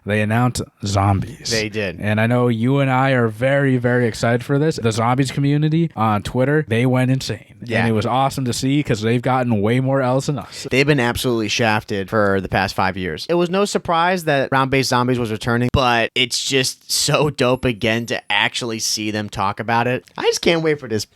they announced zombies. They did. And I know you and I are very, very excited for this. The zombies community on Twitter, they went insane. Yeah. And it was awesome to see because they've gotten way more L's than us. They've been absolutely shafted for the past 5 years. It was no surprise that round-based zombies was returning, but it's just so dope again to actually see them talk about it. I just can't wait for this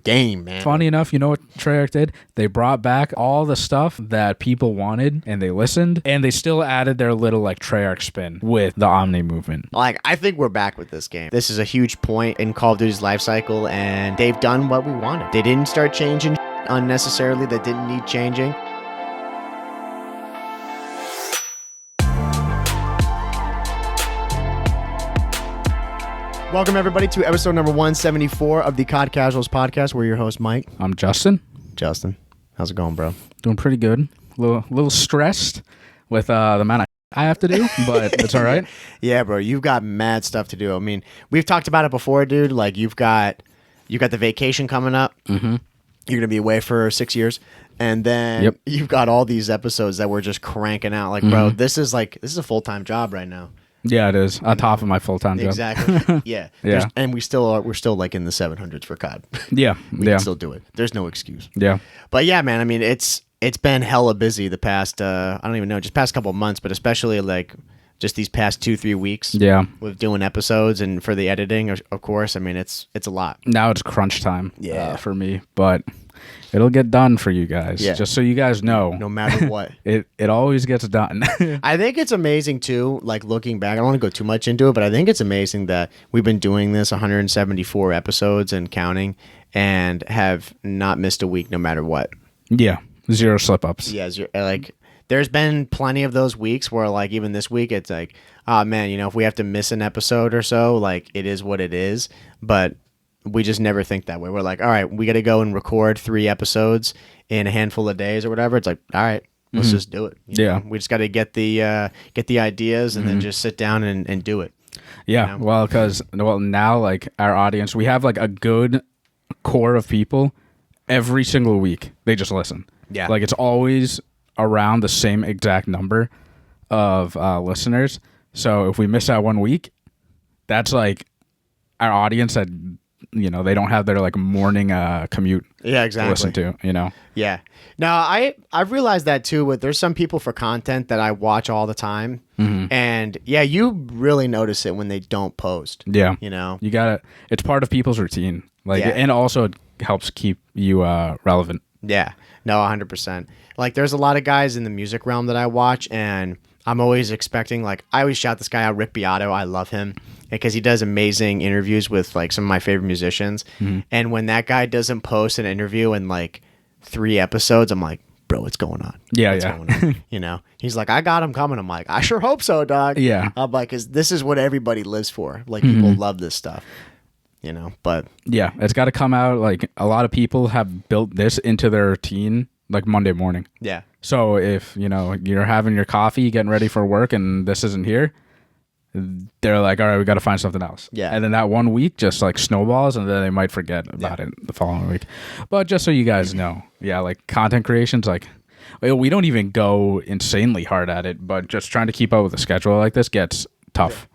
game, man. Funny enough, you know what Treyarch did? They brought back all the stuff that people wanted, and they listened, and they still added their little like Treyarch spin with the Omni movement. Like, I think we're back with this game. This is a huge point in Call of Duty's life cycle, and they've done what we wanted. They didn't start changing unnecessarily that didn't need changing. Welcome, everybody, to episode number 174 of the COD Casuals podcast. We're your host, Mike. I'm Justin. Justin, how's it going, bro? Doing pretty good. A little stressed with the amount of I have to do, but it's all right. Yeah, bro, you've got mad stuff to do. I mean, we've talked about it before, dude. Like, you've got the vacation coming up. Mm-hmm. You're gonna be away for 6 years, and then you've got all these episodes that we're just cranking out. Like, bro, this is a full-time job right now. Yeah, it is on top of my full-time job. Exactly. Yeah. Yeah. And we're still like in the 700s for COD. Yeah. We can still do it. There's no excuse. Yeah. But yeah, man. I mean, it's been hella busy the past I don't even know, just past couple of months, but especially like just these past 2-3 weeks. Yeah. With doing episodes and for the editing, of course. I mean, it's a lot. Now it's crunch time. Yeah. For me, but it'll get done for you guys. Yeah. Just so you guys know. No matter what. It always gets done. I think it's amazing too, like looking back, I don't want to go too much into it, but I think it's amazing that we've been doing this 174 episodes and counting and have not missed a week no matter what. Yeah. 0 slip-ups. Yeah, like there's been plenty of those weeks where like even this week it's like, oh man, you know, if we have to miss an episode or so, like it is what it is, but we just never think that way. We're like, all right, we got to go and record 3 episodes in a handful of days or whatever. It's like, all right, let's just do it. You know? We just got to get the ideas and then just sit down and do it. Yeah, you know? Well, now like our audience, we have like a good core of people every single week. They just listen. Yeah. Like it's always around the same exact number of listeners. So if we miss out 1 week, that's like our audience that, you know, they don't have their like morning commute to listen to, you know? Yeah. Now, I've realized that too, but there's some people for content that I watch all the time. Mm-hmm. And yeah, you really notice it when they don't post. Yeah. You know? It's part of people's routine. Like, and also it helps keep you relevant. Yeah. No, 100%. Like there's a lot of guys in the music realm that I watch, and I'm always expecting, like, I always shout this guy out, Rick Beato. I love him because he does amazing interviews with like some of my favorite musicians. Mm-hmm. And when that guy doesn't post an interview in like 3 episodes, I'm like, bro, what's going on? What's going on? You know, he's like, I got him coming. I'm like, I sure hope so, dog. Yeah. I'm like, cause this is what everybody lives for. Like people love this stuff, you know, but yeah, it's got to come out. Like a lot of people have built this into their routine, like Monday morning. Yeah. So if, you know, you're having your coffee, getting ready for work and this isn't here, they're like, all right, we got to find something else. Yeah. And then that 1 week just like snowballs and then they might forget about it the following week. But just so you guys know, yeah, like content creation's like, we don't even go insanely hard at it, but just trying to keep up with a schedule like this gets tough.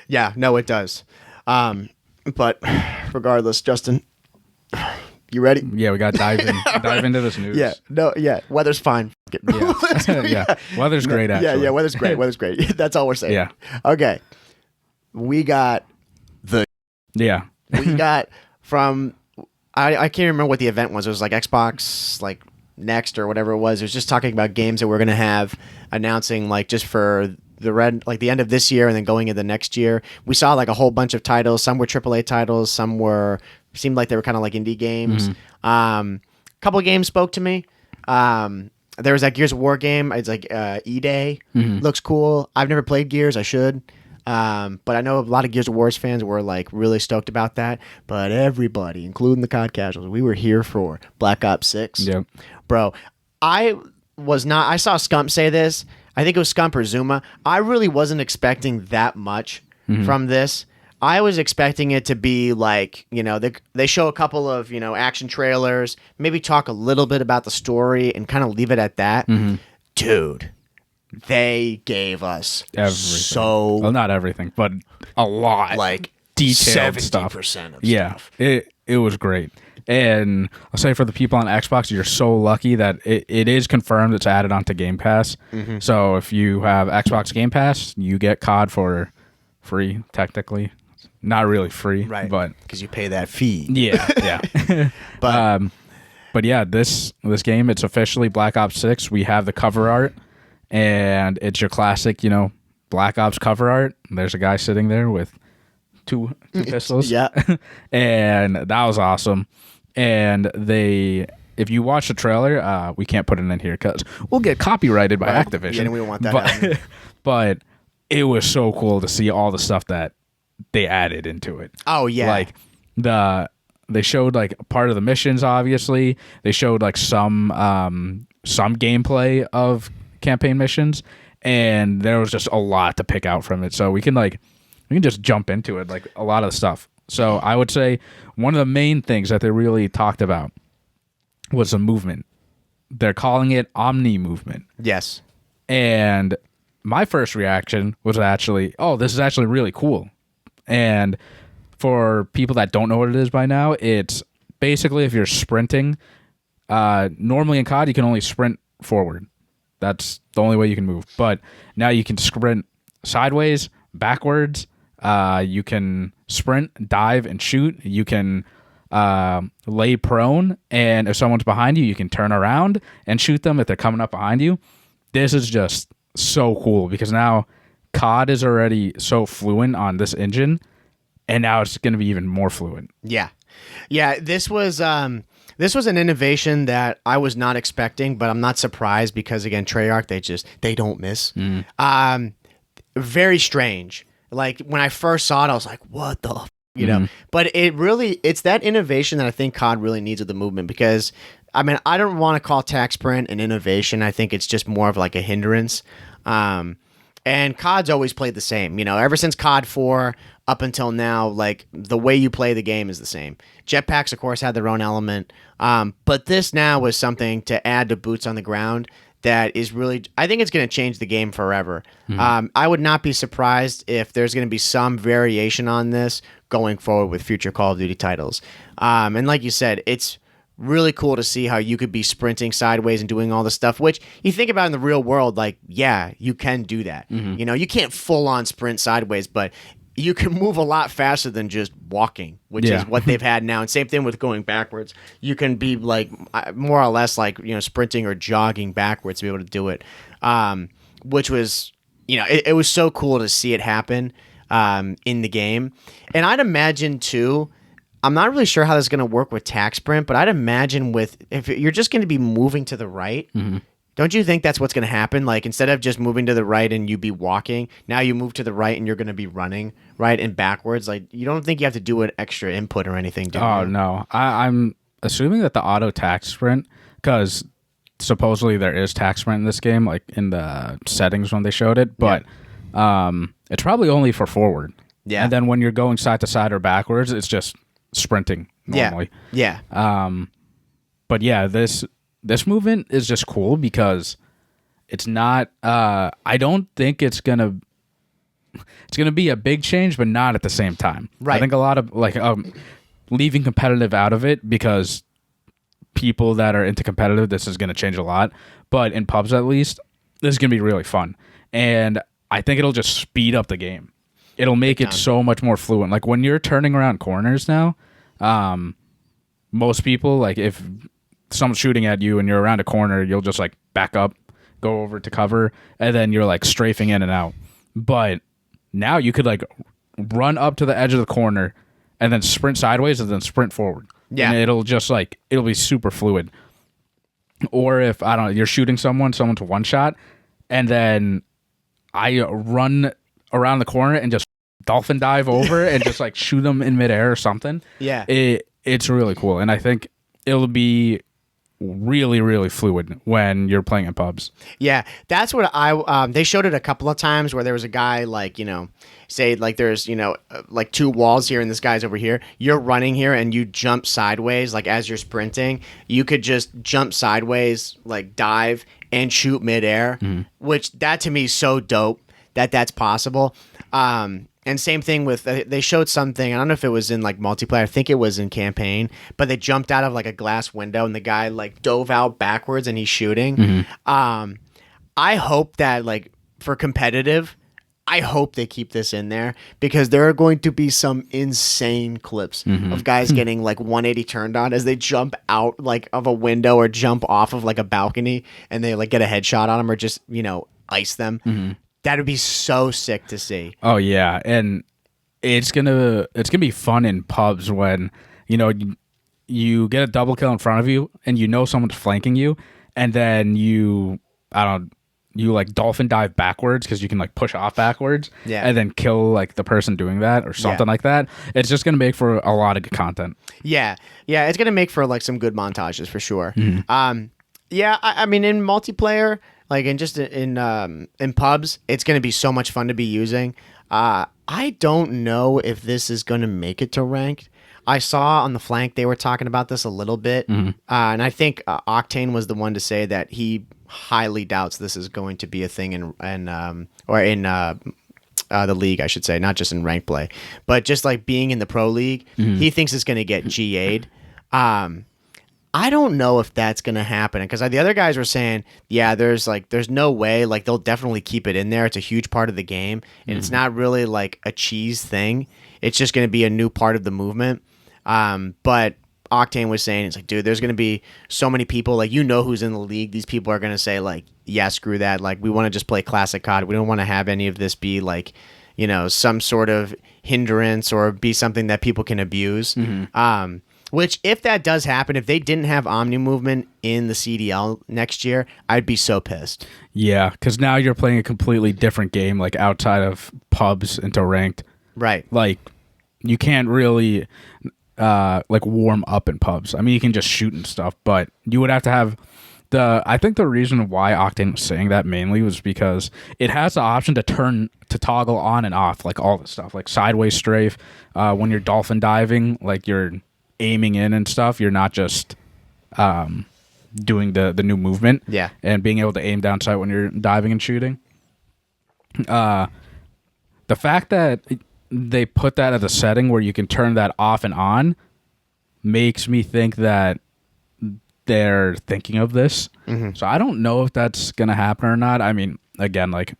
Yeah, no, it does. But regardless, Justin, you ready? Yeah, we got to dive into this news. Yeah, no, yeah, weather's fine. Yeah, weather's great, actually. Yeah, weather's great. Weather's great. That's all we're saying. Yeah. Okay. We got from I can't remember what the event was. It was like Xbox like Next or whatever it was. It was just talking about games that we're gonna have announcing like just for the end of this year and then going into next year. We saw like a whole bunch of titles. Some were AAA titles. Some seemed like they were kind of like indie games. A couple of games spoke to me. There was that Gears of War game. It's like E-Day. Looks cool. I've never played Gears. I should. But I know a lot of Gears of War fans were like really stoked about that. But everybody, including the COD Casuals, we were here for Black Ops 6. Yep. Bro, I saw Scump say this. I think it was Scump or Zuma. I really wasn't expecting that much from this. I was expecting it to be like, you know, they show a couple of, you know, action trailers, maybe talk a little bit about the story and kind of leave it at that. Dude, they gave us Everything. so Well, not everything, but a lot. like detailed 70% stuff. of Yeah, stuff. it was great. And I'll say for the people on Xbox, you're so lucky that it is confirmed it's added onto Game Pass. Mm-hmm. So if you have Xbox Game Pass, you get COD for free, technically. Not really free, Right. but Because you pay that fee. yeah. But yeah, this game, it's officially Black Ops 6. We have the cover art, and it's your classic, Black Ops cover art. There's a guy sitting there with two pistols. Yeah. And that was awesome. And if you watch the trailer, we can't put it in here because we'll get copyrighted by Activision. Yeah, and we don't want that happening. But it was so cool to see all the stuff that they added into it. Oh, yeah. Like they showed like part of the missions, obviously. They showed like some gameplay of campaign missions, and there was just a lot to pick out from it. So we can just jump into it, like a lot of the stuff. So I would say one of the main things that they really talked about was the movement. They're calling it Omni movement. Yes. And my first reaction was actually, oh, this is actually really cool. And for people that don't know what it is by now, it's basically if you're sprinting, normally in COD you can only sprint forward. That's the only way you can move. But now you can sprint sideways, backwards. You can sprint, dive, and shoot. You can lay prone, and if someone's behind you, you can turn around and shoot them if they're coming up behind you. This is just so cool because now COD is already so fluent on this engine, and now it's going to be even more fluent. Yeah. This was an innovation that I was not expecting, but I'm not surprised because again, Treyarch, they don't miss. Very strange. Like when I first saw it, I was like, "What the?" know. But it's that innovation that I think COD really needs with the movement because. I mean, I don't want to call tac sprint an innovation. I think it's just more of like a hindrance. And COD's always played the same. Ever since COD 4 up until now, like the way you play the game is the same. Jetpacks, of course, had their own element. But this now was something to add to boots on the ground that is really, I think it's going to change the game forever. I would not be surprised if there's going to be some variation on this going forward with future Call of Duty titles. And like you said, it's really cool to see how you could be sprinting sideways and doing all this stuff, which you think about in the real world, like, yeah, you can do that. You can't full on sprint sideways, but you can move a lot faster than just walking, which is what they've had now. And same thing with going backwards. You can be like more or less like, sprinting or jogging backwards to be able to do it. Which was, it was so cool to see it happen in the game. And I'd imagine too, I'm not really sure how this is going to work with tac sprint, but I'd imagine if you're just going to be moving to the right, don't you think that's what's going to happen? Like instead of just moving to the right and you be walking, now you move to the right and you're going to be running right and backwards. Like you don't think you have to do an extra input or anything, do you? Oh, no. I'm assuming that the auto tac sprint, because supposedly there is tac sprint in this game, like in the settings when they showed it, but it's probably only for forward. Yeah. And then when you're going side to side or backwards, it's just sprinting normally. Yeah. But yeah, this movement is just cool because it's not I don't think it's gonna be a big change, but not at the same time. Right. I think a lot of leaving competitive out of it because people that are into competitive, this is gonna change a lot. But in pubs at least, this is gonna be really fun. And I think it'll just speed up the game. It'll make it so much more fluent. Like when you're turning around corners now, most people, like if someone's shooting at you and you're around a corner, you'll just like back up, go over to cover, and then you're like strafing in and out. But now you could like run up to the edge of the corner and then sprint sideways and then sprint forward. Yeah. And it'll be super fluid. Or if, I don't know, you're shooting someone's one shot, and then I run around the corner and just dolphin dive over and just like shoot them in midair or something. Yeah. It's really cool. And I think it'll be really, really fluid when you're playing in pubs. Yeah, that's what they showed it a couple of times where there was a guy like, say like there's, like two walls here and this guy's over here. You're running here and you jump sideways, like as you're sprinting, you could just jump sideways, like dive and shoot midair, which that to me is so dope that that's possible. And same thing with, they showed something, I don't know if it was in like multiplayer, I think it was in campaign, but they jumped out of like a glass window and the guy like dove out backwards and he's shooting. I hope that like for competitive, I hope they keep this in there because there are going to be some insane clips of guys getting like 180 turned on as they jump out like of a window or jump off of like a balcony and they like get a headshot on them or just, ice them. That would be so sick to see. Oh yeah, and it's gonna be fun in pubs when you get a double kill in front of you and someone's flanking you, and then you like dolphin dive backwards because you can like push off backwards, and then kill like the person doing that or something like that. It's just gonna make for a lot of good content. Yeah, it's gonna make for like some good montages for sure. I mean in multiplayer. Like in pubs, it's going to be so much fun to be using. I don't know if this is going to make it to ranked. I saw on the flank they were talking about this a little bit, and I think Octane was the one to say that he highly doubts this is going to be a thing in the league, I should say, not just in ranked play, but just like being in the pro league. He thinks it's going to get GA'd. I don't know if that's going to happen because the other guys were saying, there's no way, like they'll definitely keep it in there. It's a huge part of the game and it's not really like a cheese thing. It's just going to be a new part of the movement. But Octane was saying, it's like, dude, there's going to be so many people, like, who's in the league. These people are going to say like, yeah, screw that. Like we want to just play classic COD. We don't want to have any of this be like, some sort of hindrance or be something that people can abuse. Which, if that does happen, if they didn't have Omni movement in the CDL next year, I'd be so pissed. Yeah, because now you're playing a completely different game, like outside of pubs into ranked. Right. Like, you can't really like warm up in pubs. I mean, you can just shoot and stuff, but you would have to have I think the reason why Octane was saying that mainly was because it has the option to toggle on and off, like all the stuff, like sideways strafe. When you're dolphin diving, like you're aiming in and stuff, you're not just doing the new movement and being able to aim down sight when you're diving and shooting. The fact that they put that as a setting where you can turn that off and on makes me think that they're thinking of this. So I don't know if that's gonna happen or not. I mean, again, like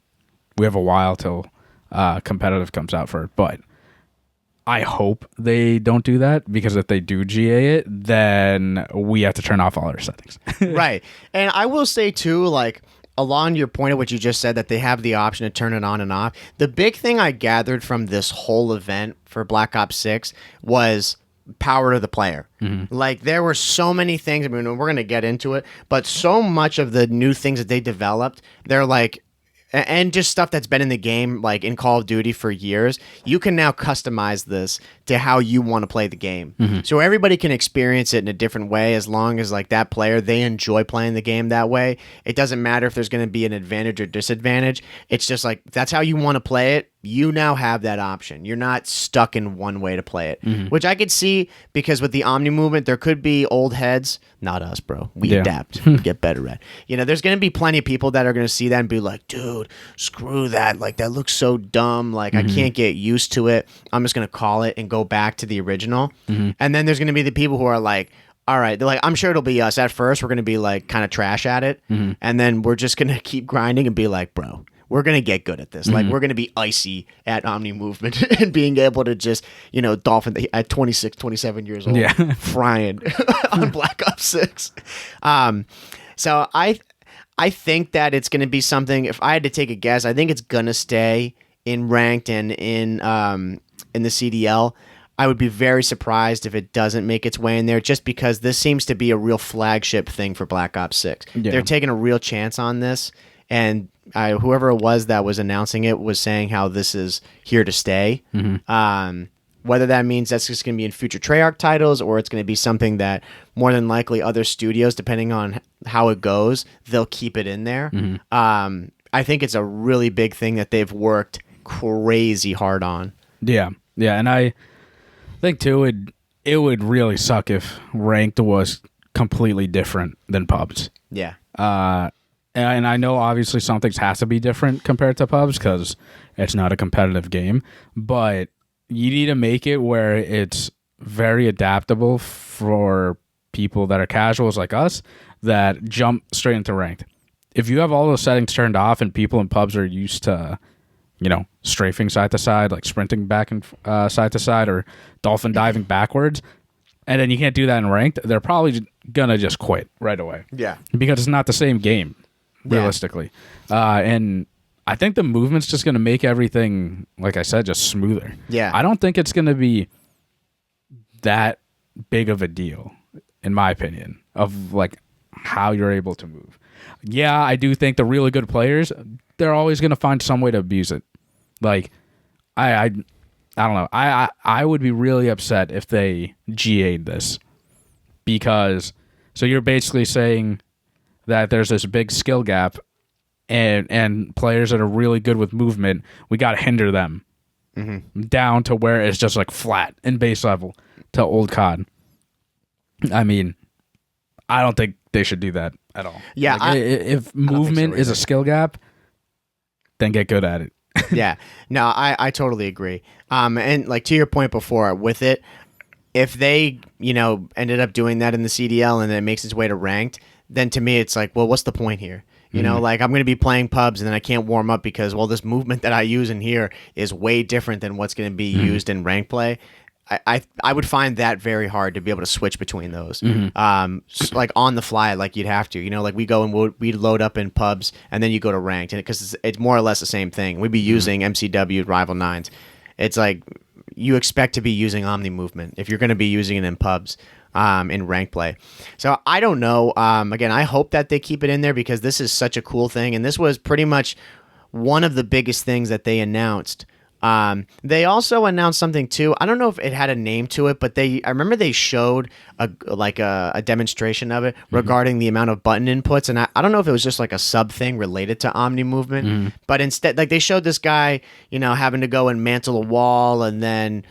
we have a while till competitive comes out for it, but I hope they don't do that because if they do GA it, then we have to turn off all our settings. Right. And I will say too, like along your point of what you just said, that they have the option to turn it on and off. The big thing I gathered from this whole event for Black Ops 6 was power to the player. Like there were so many things. I mean, we're going to get into it, but so much of the new things that they developed, they're like, and just stuff that's been in the game, like in Call of Duty for years, you can now customize this to how you want to play the game. So everybody can experience it in a different way as long as like that player, they enjoy playing the game that way. It doesn't matter if there's going to be an advantage or disadvantage. It's just like, that's how you want to play it. You now have that option. You're not stuck in one way to play it, which I could see because with the Omni movement, there could be old heads. Not us, bro. We adapt, get better at. There's going to be plenty of people that are going to see that and be like, dude, screw that. Like, that looks so dumb. Like, I can't get used to it. I'm just going to call it and go back to the original. And then there's going to be the people who are like, all right, they're like, I'm sure it'll be us. At first, we're going to be like kind of trash at it. And then we're just going to keep grinding and be like, bro, we're going to get good at this. Like, we're going to be icy at Omni movement and being able to just, dolphin at 26, 27 years old, frying on Black Ops 6. So I think that it's going to be something, if I had to take a guess, I think it's going to stay in ranked and in the CDL. I would be very surprised if it doesn't make its way in there just because this seems to be a real flagship thing for Black Ops 6. They're taking a real chance on this, and whoever it was that was announcing it was saying how this is here to stay. Whether that means that's just going to be in future Treyarch titles, or it's going to be something that more than likely other studios, depending on how it goes, they'll keep it in there. I think it's a really big thing that they've worked crazy hard on. Yeah, and I think too it would really suck if ranked was completely different than pubs. Yeah. And I know obviously some things has to be different compared to pubs because it's not a competitive game, but you need to make it where it's very adaptable for people that are casuals like us that jump straight into ranked. If you have all those settings turned off and people in pubs are used to, strafing side to side, like sprinting back and side to side or dolphin diving backwards, and then you can't do that in ranked, they're probably gonna just quit right away. Yeah. Because it's not the same game, realistically. And I think the movement's just gonna make everything, like I said, just smoother. Yeah. I don't think it's gonna be that big of a deal, in my opinion, of like how you're able to move. Yeah, I do think the really good players, they're always gonna find some way to abuse it. Like, I don't know. I would be really upset if they GA'd this, because so you're basically saying that there's this big skill gap, and players that are really good with movement, we got to hinder them down to where it's just like flat in base level to old COD. I mean, I don't think they should do that at all. Yeah, like, if movement is a skill gap, then get good at it. Yeah, no, I totally agree. And like to your point before, with it, if they ended up doing that in the CDL and then it makes its way to ranked, then to me it's like, well, what's the point here? Like I'm going to be playing pubs and then I can't warm up because, well, this movement that I use in here is way different than what's going to be used in ranked play. I would find that very hard to be able to switch between those. Like on the fly, like you'd have to, like we go and we'd load up in pubs and then you go to ranked, and because it's more or less the same thing. We'd be using MCW Rival 9s. It's like you expect to be using Omni movement if you're going to be using it in pubs. In rank play. So I don't know. Again, I hope that they keep it in there because this is such a cool thing. And this was pretty much one of the biggest things that they announced. They also announced something too. I don't know if it had a name to it, but I remember they showed a demonstration of it regarding the amount of button inputs. And I don't know if it was just like a sub thing related to Omni movement, but instead, like they showed this guy, having to go and mantle a wall and then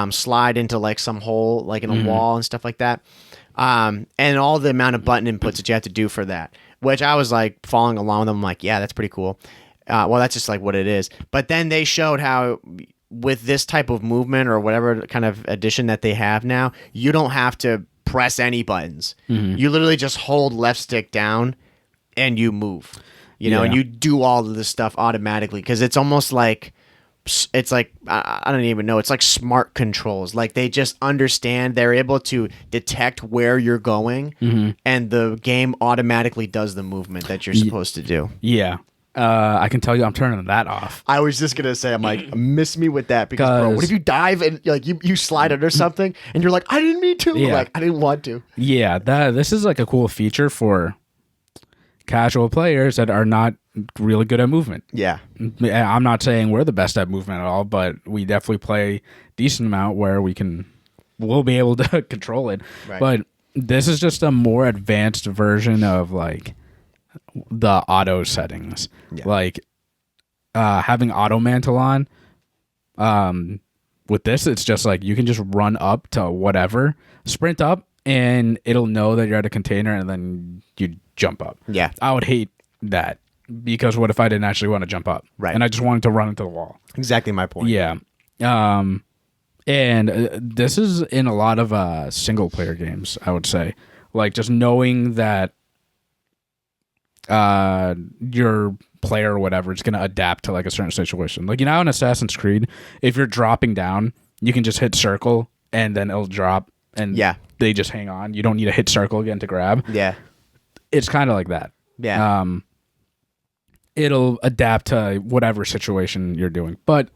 slide into like some hole, like in a wall and stuff like that. And all the amount of button inputs that you have to do for that, which I was like following along with them. I'm like, yeah, that's pretty cool. Well, that's just like what it is. But then they showed how with this type of movement or whatever kind of addition that they have now, you don't have to press any buttons. You literally just hold left stick down and you move, and you do all of this stuff automatically because it's almost like, I don't even know. It's like smart controls. Like they just understand, they're able to detect where you're going and the game automatically does the movement that you're supposed to do. Yeah. I can tell you I'm turning that off. I was just gonna say, I'm like, miss me with that because, bro, what if you dive and like you slide under something and you're like, I didn't mean to, like I didn't want to. Yeah, this is like a cool feature for casual players that are not really good at movement. Yeah, I'm not saying we're the best at movement at all, but we definitely play a decent amount where we'll be able to control it. Right. But this is just a more advanced version of like the auto settings, like having auto mantle on. With this, it's just like you can just run up to whatever, sprint up, and it'll know that you're at a container, and then you jump up. Yeah, I would hate that because what if I didn't actually want to jump up? Right, and I just wanted to run into the wall. Exactly my point. Yeah. And this is in a lot of single player games, I would say, like just knowing that your player or whatever is going to adapt to like a certain situation. Like, in Assassin's Creed, if you're dropping down, you can just hit circle and then it'll drop and they just hang on. You don't need to hit circle again to grab. Yeah. It's kind of like that. Yeah. It'll adapt to whatever situation you're doing. But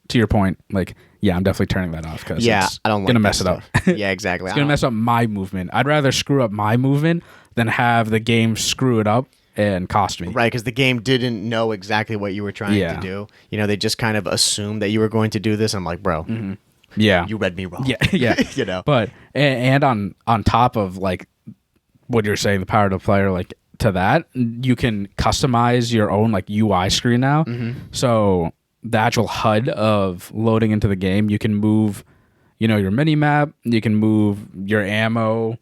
to your point, like, yeah, I'm definitely turning that off because it's I don't like going to mess it up. Yeah, exactly. It's going to mess up my movement. I'd rather screw up my movement than have the game screw it up and cost me. Right, because the game didn't know exactly what you were trying to do. They just kind of assumed that you were going to do this. I'm like, bro, Yeah. You read me wrong. Yeah, yeah. You know. But and on top of like what you're saying, the power of the player, like to that, you can customize your own like UI screen now. So the actual HUD of loading into the game, you can move, your mini map, you can move your ammo,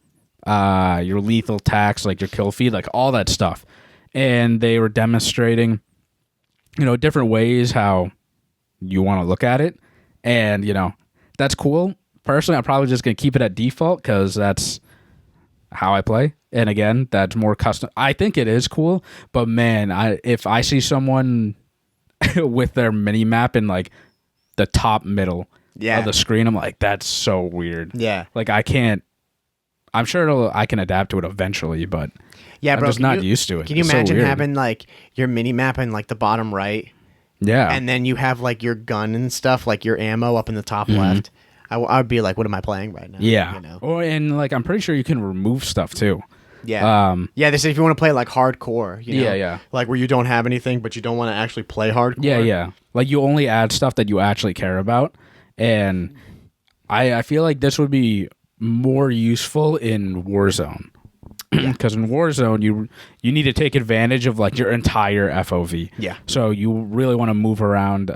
your lethal tax, like your kill feed, like all that stuff. And they were demonstrating, different ways how you want to look at it. And, that's cool. Personally, I'm probably just going to keep it at default because that's how I play. And again, that's more custom. I think it is cool, but man, if I see someone with their mini map in like the top middle of the screen, I'm like, that's so weird. Yeah. Like I can't. I'm sure I can adapt to it eventually, but yeah, bro, I'm just not used to it. Can you It's so imagine weird. having like your mini map in like the bottom right? Yeah. And then you have like your gun and stuff, like your ammo up in the top left. I would be like, what am I playing right now? Yeah. And like I'm pretty sure you can remove stuff too. Yeah. They say if you want to play like hardcore, Yeah. like where you don't have anything, but you don't want to actually play hardcore. Yeah. Like you only add stuff that you actually care about. And I feel like this would be more useful in Warzone. Because in Warzone, you need to take advantage of like your entire FOV. Yeah. So you really want to move around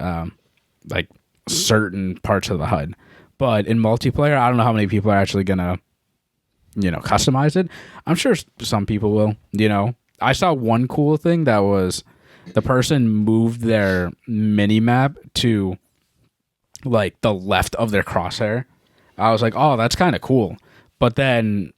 like certain parts of the HUD. But in multiplayer, I don't know how many people are actually gonna, customize it. I'm sure some people will. I saw one cool thing that was the person moved their mini map to like the left of their crosshair. I was like, oh, that's kind of cool. But then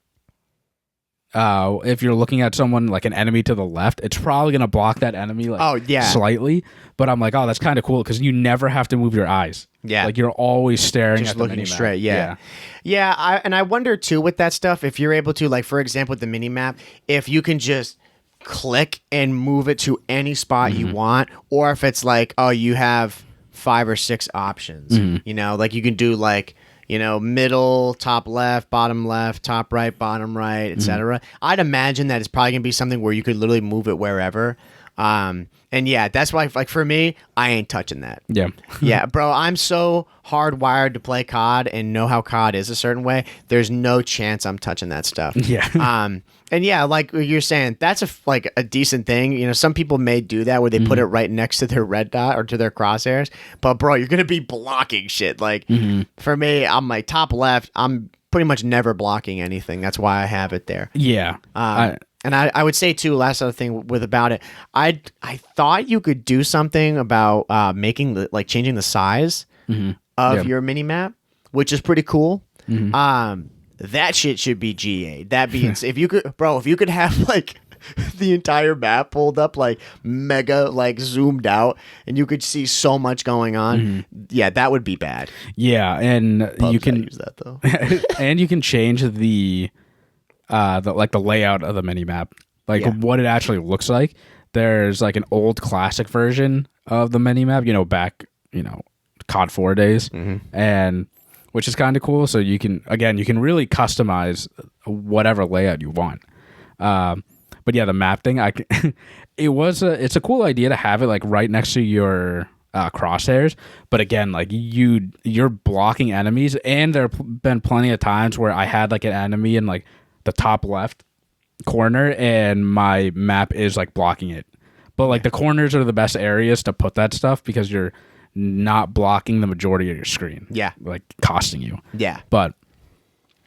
if you're looking at someone like an enemy to the left, it's probably going to block that enemy like slightly. But I'm like, oh, that's kind of cool because you never have to move your eyes. Yeah. Like you're always staring just at the looking mini-map. straight. Yeah. And I wonder too with that stuff, if you're able to, like, for example, with the mini map, if you can just click and move it to any spot you want, or if it's like, oh, you have 5 or 6 options, like you can do like, middle, top left, top right, bottom right, etc. I'd imagine that it's probably gonna be something where you could literally move it wherever. And yeah, that's why, like, for me, I ain't touching that. Yeah. Yeah, bro, I'm so hardwired to play COD and know how COD is a certain way. There's no chance I'm touching that stuff. Yeah. And yeah, like you're saying, that's a decent thing. Some people may do that where they put it right next to their red dot or to their crosshairs. But bro, you're gonna be blocking shit. Like for me, I'm like top left. I'm pretty much never blocking anything. That's why I have it there. Yeah. And I would say too, last other thing about it, I thought you could do something about changing the size of your mini map, which is pretty cool. That shit should be GA. That being if you could have like the entire map pulled up like mega like zoomed out and you could see so much going on, yeah, that would be bad. Yeah, and you can use that though. and you can change the layout of the mini map, like what it actually looks like. There's like an old classic version of the mini map, back COD 4 days, and which is kind of cool. So you can really customize whatever layout you want. But yeah, the map thing, it's a cool idea to have it like right next to your crosshairs. But again, like you're blocking enemies, and there have been plenty of times where I had like an enemy in like the top left corner and my map is like blocking it. But like the corners are the best areas to put that stuff because you're not blocking the majority of your screen. Yeah. Like costing you. Yeah. But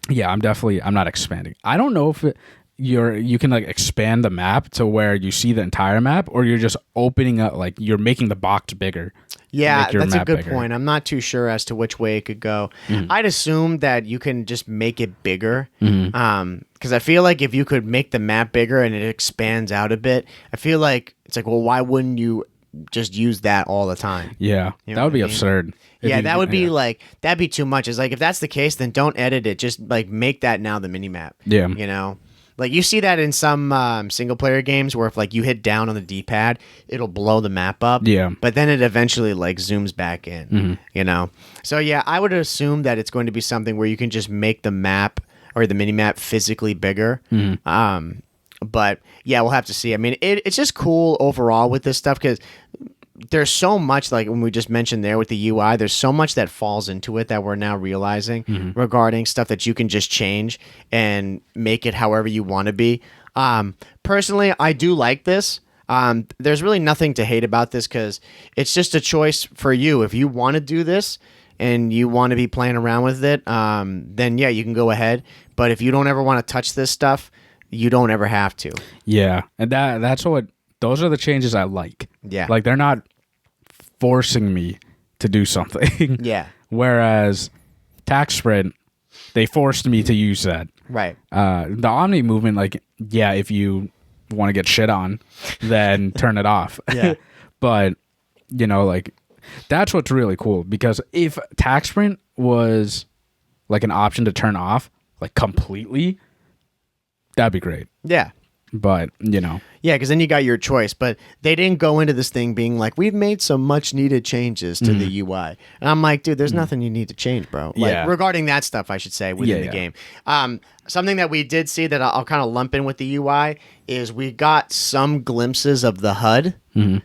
yeah, I'm not expanding. I don't know if you can like expand the map to where you see the entire map, or you're just opening up, like you're making the box bigger. Yeah, that's a good point. I'm not too sure as to which way it could go. I'd assume that you can just make it bigger. Because I feel like if you could make the map bigger and it expands out a bit, I feel like it's like, well, why wouldn't you just use that all the time? Yeah, that would be absurd. Yeah, that would be like, that'd be too much. It's like, if that's the case, then don't edit it. Just like make that now the mini map. Yeah. Like you see that in some single player games where if like you hit down on the D-pad, it'll blow the map up. Yeah. But then it eventually like zooms back in, So yeah, I would assume that it's going to be something where you can just make the map or the mini map physically bigger. But yeah, we'll have to see. I mean, it's just cool overall with this stuff because there's so much, like when we just mentioned there with the UI, there's so much that falls into it that we're now realizing regarding stuff that you can just change and make it however you want to be. Personally, I do like this. There's really nothing to hate about this because it's just a choice for you. If you want to do this and you want to be playing around with it, then yeah, you can go ahead. But if you don't ever want to touch this stuff, you don't ever have to. Yeah, and those are the changes I like. Yeah. Like they're not forcing me to do something. Yeah. Whereas tax sprint, they forced me to use that. Right. The Omni movement, like, yeah, if you want to get shit on, then turn it off. Yeah. But, like, that's what's really cool. Because if tax sprint was like an option to turn off, like completely, that'd be great. Yeah. But, Yeah, because then you got your choice. But they didn't go into this thing being like, we've made some much needed changes to the UI. And I'm like, dude, there's nothing you need to change, bro. Like, Yeah. regarding that stuff, I should say, within the game. Something that we did see that I'll kind of lump in with the UI is we got some glimpses of the HUD. Oh,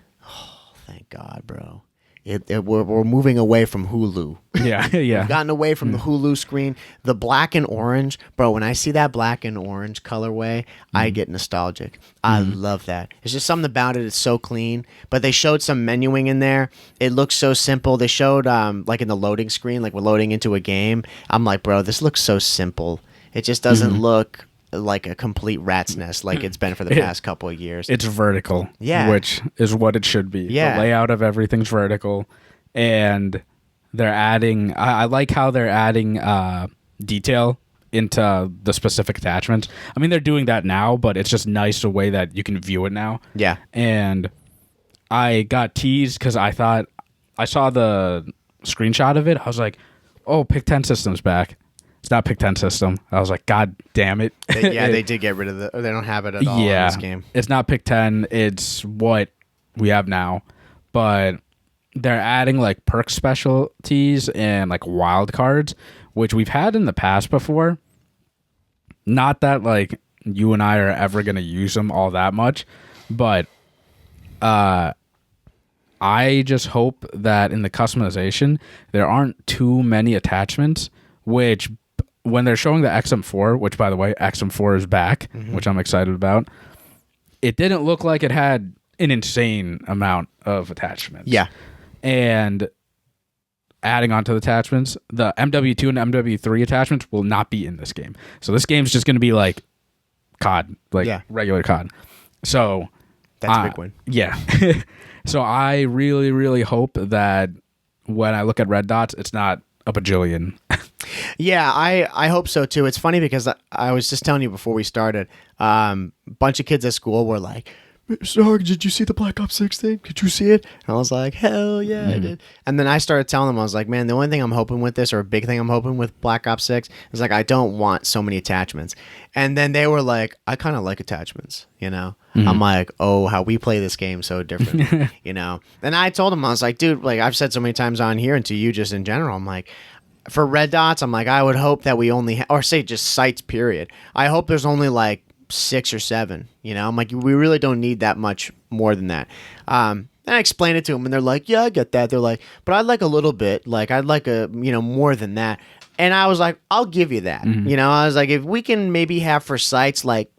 thank God, bro. We're moving away from Hulu. yeah. We've gotten away from the Hulu screen. The black and orange, bro, when I see that black and orange colorway, I get nostalgic. I love that. It's just something about it. It's so clean. But they showed some menuing in there. It looks so simple. They showed, like in the loading screen, like we're loading into a game. I'm like, bro, this looks so simple. It just doesn't look like a complete rat's nest like it's been for the past couple of years. It's vertical, which is what it should be. Yeah. The layout of everything's vertical, and they're adding. I like how they're adding detail into the specific attachments. I mean, they're doing that now, but it's just nice the way that you can view it now. Yeah. And I got teased because I thought I saw the screenshot of it. I was like, "Oh, Pick 10 system's back." It's not Pick 10 system. I was like, God damn it. They did get rid of they don't have it at all in this game. It's not Pick 10. It's what we have now. But they're adding like perk specialties and like wild cards, which we've had in the past before. Not that like you and I are ever going to use them all that much, but I just hope that in the customization, there aren't too many attachments, which when they're showing the XM4, which by the way, XM4 is back, which I'm excited about, it didn't look like it had an insane amount of attachments. Yeah. And adding on to the attachments, the MW2 and MW3 attachments will not be in this game. So this game's just going to be like COD, like regular COD. So that's a big win. Yeah. So I really, really hope that when I look at red dots, it's not a bajillion. Yeah, I hope so too. It's funny because I was just telling you before we started, bunch of kids at school were like, "Sarg, did you see the Black Ops 6 thing? Did you see it?" And I was like, "Hell yeah, I did." And then I started telling them, I was like, "Man, the only thing I'm hoping with this, or a big thing I'm hoping with Black Ops 6, is like I don't want so many attachments." And then they were like, "I kind of like attachments, you know." I'm like, "Oh, how we play this game so different," you know. And I told them, I was like, "Dude, like I've said so many times on here, and to you just in general, I'm like." For red dots, I'm like, I would hope that we only, or say just sites, period. I hope there's only like 6 or 7, you know? I'm like, we really don't need that much more than that. And I explained it to them, and they're like, yeah, I get that. They're like, but I'd like a little bit. Like, I'd like more than that. And I was like, I'll give you that. You know, I was like, if we can maybe have for sites like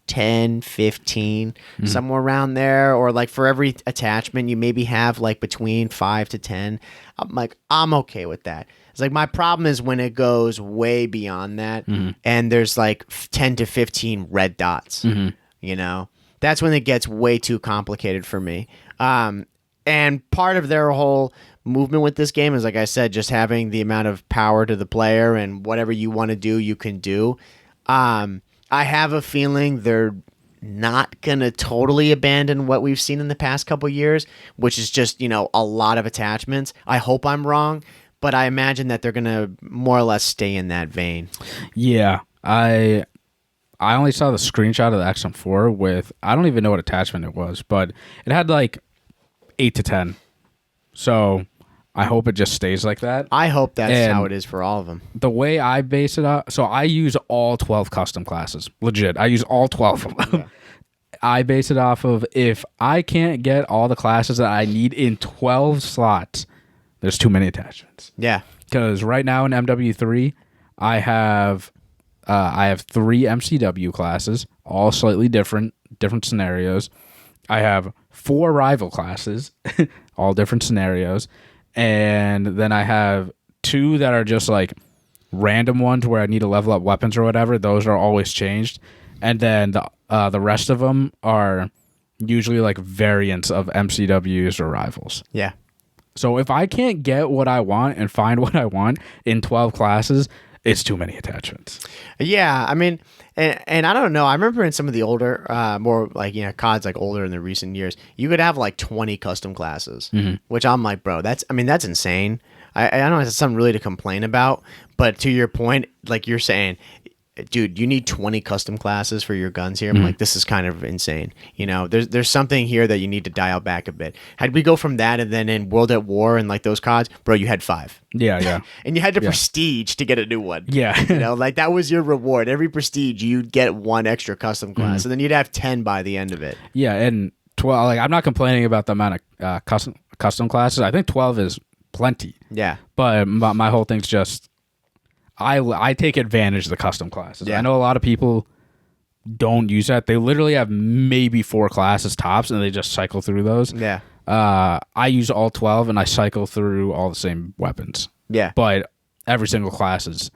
10, 15, somewhere around there, or like for every attachment, you maybe have like between 5 to 10. I'm like, I'm okay with that. It's like my problem is when it goes way beyond that and there's like 10 to 15 red dots, you know, that's when it gets way too complicated for me. And part of their whole movement with this game is, like I said, just having the amount of power to the player and whatever you want to do, you can do. I have a feeling they're not going to totally abandon what we've seen in the past couple years, which is just, you know, a lot of attachments. I hope I'm wrong. But I imagine that they're going to more or less stay in that vein. Yeah. I only saw the screenshot of the XM4 with, I don't even know what attachment it was, but it had like 8 to 10. So I hope it just stays like that. I hope that's how it is for all of them. The way I base it up, so I use all 12 custom classes. Legit. I use all 12 of them. I base it off of if I can't get all the classes that I need in 12 slots, there's too many attachments. Yeah. Because right now in MW3, I have 3 MCW classes, all slightly different scenarios. I have 4 rival classes, all different scenarios, and then I have 2 that are just like random ones where I need to level up weapons or whatever. Those are always changed, and then the rest of them are usually like variants of MCWs or rivals. Yeah. So if I can't get what I want and find what I want in 12 classes, it's too many attachments. Yeah, I mean, and I don't know. I remember in some of the older, more like, CODs like older in the recent years, you could have like 20 custom classes, which I'm like, bro, that's insane. I don't know if it's something really to complain about, but to your point, like you're saying, dude, you need 20 custom classes for your guns here. I'm like, this is kind of insane. There's something here that you need to dial back a bit. Had we go from that and then in World at War and like those CODs, bro, you had 5. Yeah. And you had to prestige to get a new one. Yeah. Like that was your reward. Every prestige, you'd get 1 extra custom class. And then you'd have 10 by the end of it. Yeah, and 12, like I'm not complaining about the amount of custom classes. I think 12 is plenty. Yeah. But my whole thing's just I take advantage of the custom classes. Yeah. I know a lot of people don't use that. They literally have maybe 4 classes tops, and they just cycle through those. Yeah. I use all 12, and I cycle through all the same weapons. Yeah. But every single class is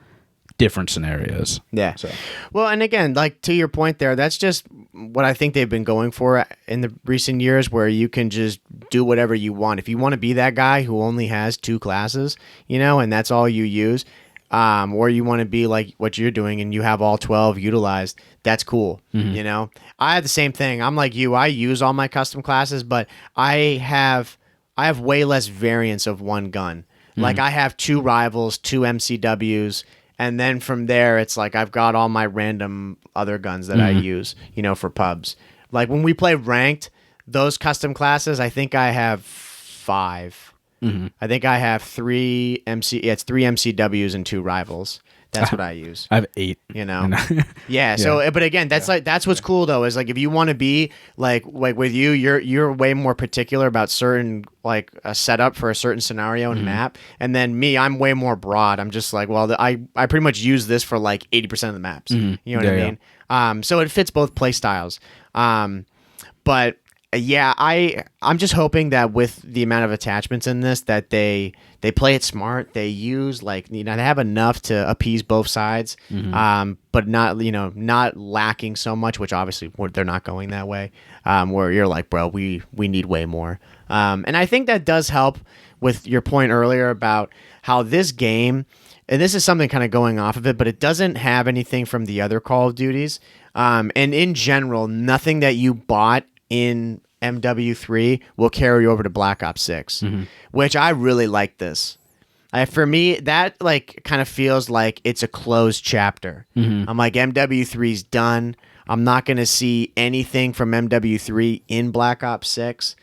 different scenarios. Yeah. So. Well, and again, like to your point there, that's just what I think they've been going for in the recent years, where you can just do whatever you want. If you want to be that guy who only has 2 classes, and that's all you use, or you want to be like what you're doing and you have all 12 utilized, that's cool. I have the same thing. I'm like you. I use all my custom classes, but I have way less variants of one gun. Like I have 2 rivals, 2 MCWs, and then from there it's like I've got all my random other guns that I use, for pubs. Like when we play ranked, those custom classes, I think I have 5. I think I have 3 it's 3 MCWs and 2 rivals. That's what I use. I have 8. Yeah. So, but again, that's what's cool though, is like if you want to be like with you, you're way more particular about certain like a setup for a certain scenario and map, and then me, I'm way more broad. I'm just like, well, I pretty much use this for like 80% of the maps. You know what I mean? So it fits both play styles. But yeah, I'm just hoping that with the amount of attachments in this, that they play it smart. They use they have enough to appease both sides, but not lacking so much. Which obviously they're not going that way. Where you're like, bro, we need way more. And I think that does help with your point earlier about how this game, and this is something kind of going off of it, but it doesn't have anything from the other Call of Duties. And in general, nothing that you bought in MW3 will carry over to Black Ops 6, which I really like this. For me, that kind of feels like it's a closed chapter. I'm like, MW3's done. I'm not going to see anything from MW3 in Black Ops 6.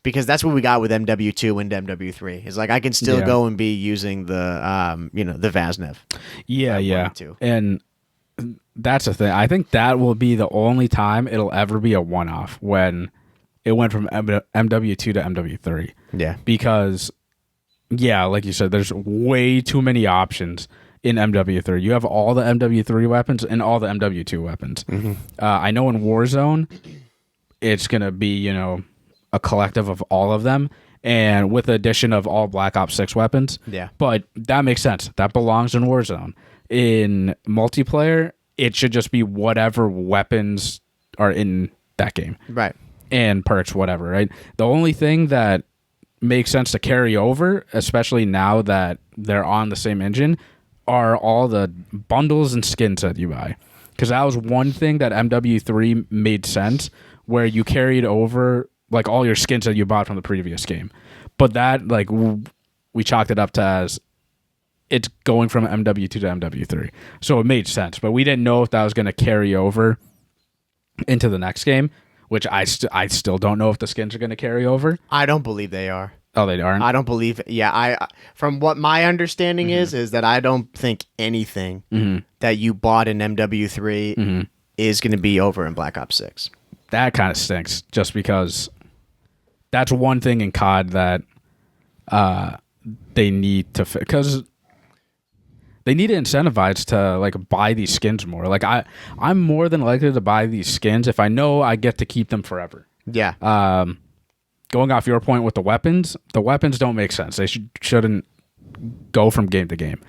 Because that's what we got with MW2 and MW3. It's like I can still go and be using the the Vaznev. Yeah. And that's the thing. I think that will be the only time it'll ever be a one-off, when it went from MW2 to MW3. Yeah. Because, like you said, there's way too many options in MW3. You have all the MW3 weapons and all the MW2 weapons. I know in Warzone, it's going to be, a collective of all of them, and with the addition of all Black Ops 6 weapons. Yeah. But that makes sense. That belongs in Warzone. In multiplayer, it should just be whatever weapons are in that game. Right. And perks, whatever, right? The only thing that makes sense to carry over, especially now that they're on the same engine, are all the bundles and skins that you buy. Because that was one thing that MW3 made sense, where you carried over like all your skins that you bought from the previous game. But that, we chalked it up to as it's going from MW2 to MW3. So it made sense. But we didn't know if that was going to carry over into the next game, which I still don't know if the skins are going to carry over. I don't believe they are. Oh, they aren't? I don't believe. Yeah, from what my understanding is that I don't think anything that you bought in MW3 is going to be over in Black Ops 6. That kind of stinks, just because that's one thing in COD that they need to fix, because they need to incentivize to like buy these skins more. Like I'm more than likely to buy these skins if I know I get to keep them forever. Yeah. Going off your point with the weapons don't make sense. They shouldn't go from game to game.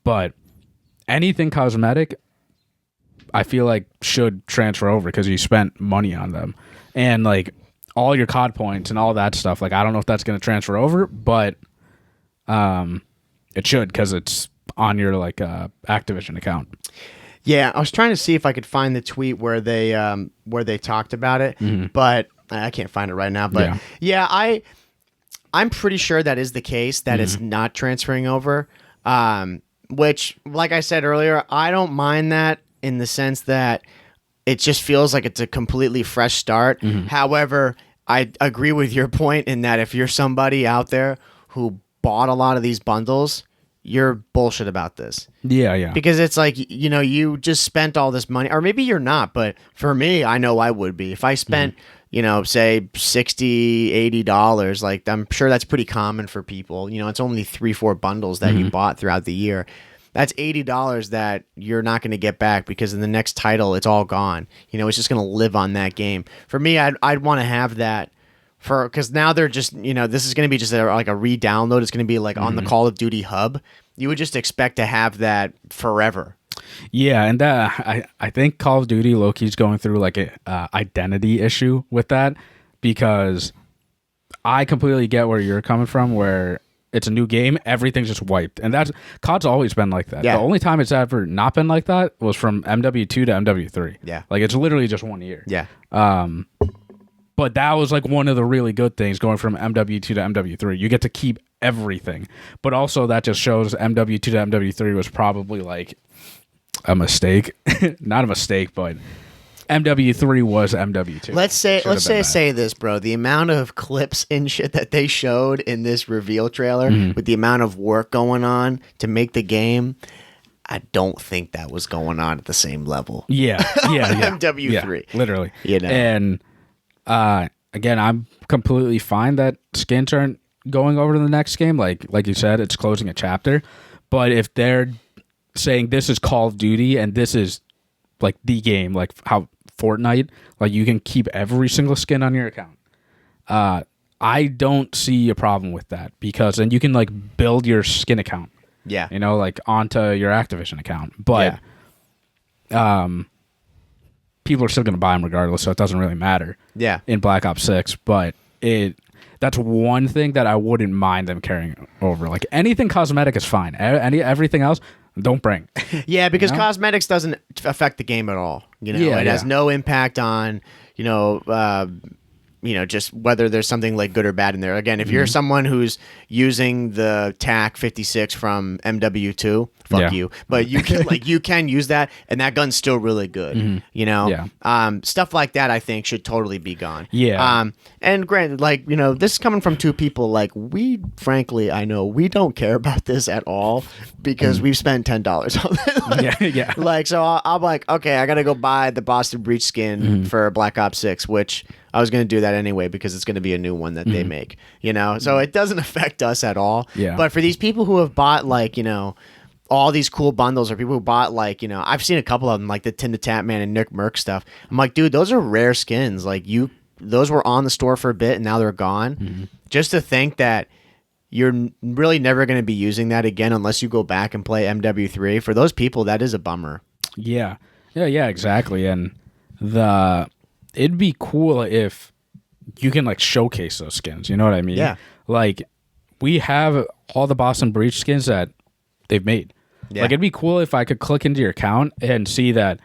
But anything cosmetic, I feel like should transfer over because you spent money on them. And like all your COD points and all that stuff, like I don't know if that's going to transfer over, but it should, because it's on your like Activision account. Yeah, I was trying to see if I could find the tweet where they talked about it, but I can't find it right now. But yeah, I'm pretty sure that is the case, that it's not transferring over. Which, like I said earlier, I don't mind that in the sense that it just feels like it's a completely fresh start. However, I agree with your point in that if you're somebody out there who bought a lot of these bundles, you're bullshit about this. Yeah. Because it's like, you just spent all this money, or maybe you're not, but for me, I know I would be. If I spent, say $60, $80, like I'm sure that's pretty common for people. It's only 3-4 bundles that you bought throughout the year. That's $80 that you're not going to get back, because in the next title, it's all gone. It's just going to live on that game. For me, I'd want to have that because now they're just, this is going to be just like a re-download. It's going to be like on the Call of Duty hub. You would just expect to have that forever. Yeah, and I think Call of Duty low-key's going through like a identity issue with that, because I completely get where you're coming from, where it's a new game, everything's just wiped. And COD's always been like that. Yeah. The only time it's ever not been like that was from MW2 to MW3. Yeah. Like it's literally just 1 year. Yeah. But that was like one of the really good things going from MW2 to MW3. You get to keep everything. But also that just shows MW2 to MW3 was probably like a mistake. Not a mistake, but MW3 was MW2. Let's say this, bro. The amount of clips and shit that they showed in this reveal trailer with the amount of work going on to make the game, I don't think that was going on at the same level. Yeah. MW3. Yeah, literally. And again, I'm completely fine that skins aren't going over to the next game. Like you said, it's closing a chapter. But if they're saying this is Call of Duty and this is like the game, like how Fortnite, like you can keep every single skin on your account. I don't see a problem with that, because then you can like build your skin account. Yeah. Like onto your Activision account. But people are still going to buy them regardless, so it doesn't really matter. Yeah. In Black Ops 6, but that's one thing that I wouldn't mind them carrying over. Like anything cosmetic is fine. Everything else, don't bring. Yeah, because cosmetics doesn't affect the game at all. It has no impact on, just whether there's something like good or bad in there. Again, if you're someone who's using the TAC 56 from MW2, fuck you. But you can you can use that, and that gun's still really good. Stuff like that I think should totally be gone. Yeah. And granted, this is coming from two people, frankly, I know we don't care about this at all, because we've spent $10 on it. So I'm like, okay, I gotta go buy the Boston Breach skin for Black Ops 6, which I was going to do that anyway, because it's going to be a new one that they make, so it doesn't affect us at all. Yeah. But for these people who have bought all these cool bundles, or people who bought I've seen a couple of them, like the Tin the Tap Man and Nick Merc stuff. I'm like, dude, those are rare skins. Those were on the store for a bit and now they're gone. Just to think that you're really never going to be using that again unless you go back and play MW3. For those people, that is a bummer. Yeah, exactly. And it'd be cool if you can showcase those skins. You know what I mean? Yeah. We have all the Boston Breach skins that they've made. Yeah. It'd be cool if I could click into your account and see that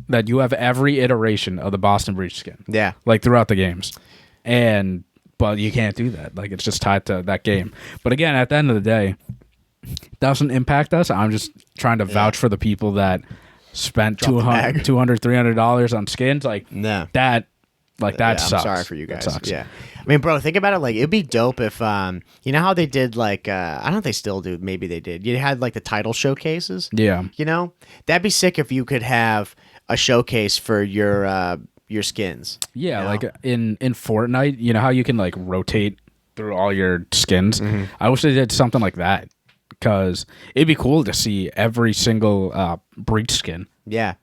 that you have every iteration of the Boston Breach skin. Yeah. Throughout the games. But you can't do that. it's just tied to that game. But again, at the end of the day, it doesn't impact us. I'm just trying to vouch for the people that spent $200, $300 on skins. That sucks. I'm sorry for you guys. That sucks. Yeah. I mean, bro, think about it. It'd be dope if, you know how they did, I don't know if they still do. Maybe they did. You had, the title showcases. Yeah. That'd be sick if you could have a showcase for your skins. Yeah, you know? like in Fortnite, you know how you can like rotate through all your skins. I wish they did something like that because it'd be cool to see every single breach skin. Yeah,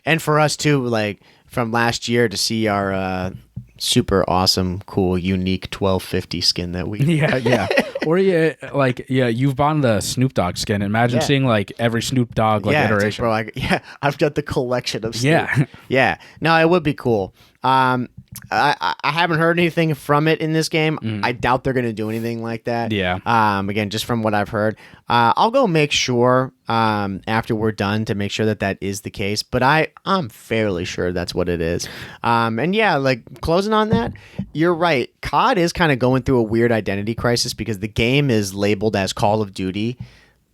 and for us too, like from last year to see our super awesome, cool, unique 1250 skin that we. Yeah, yeah. Or you've bought the Snoop Dogg skin. Imagine Yeah. seeing like every Snoop Dogg like Yeah, it's like, iteration. bro, I've got the collection of Snoop. Yeah. Yeah. No, it would be cool. I haven't heard anything from it in this game. I doubt they're going to do anything like that. Yeah. Again, just from what I've heard, I'll go make sure after we're done to make sure that is the case. But I'm fairly sure that's what it is. And yeah, like closing on that, you're right. COD is kind of going through a weird identity crisis because the game is labeled as Call of Duty,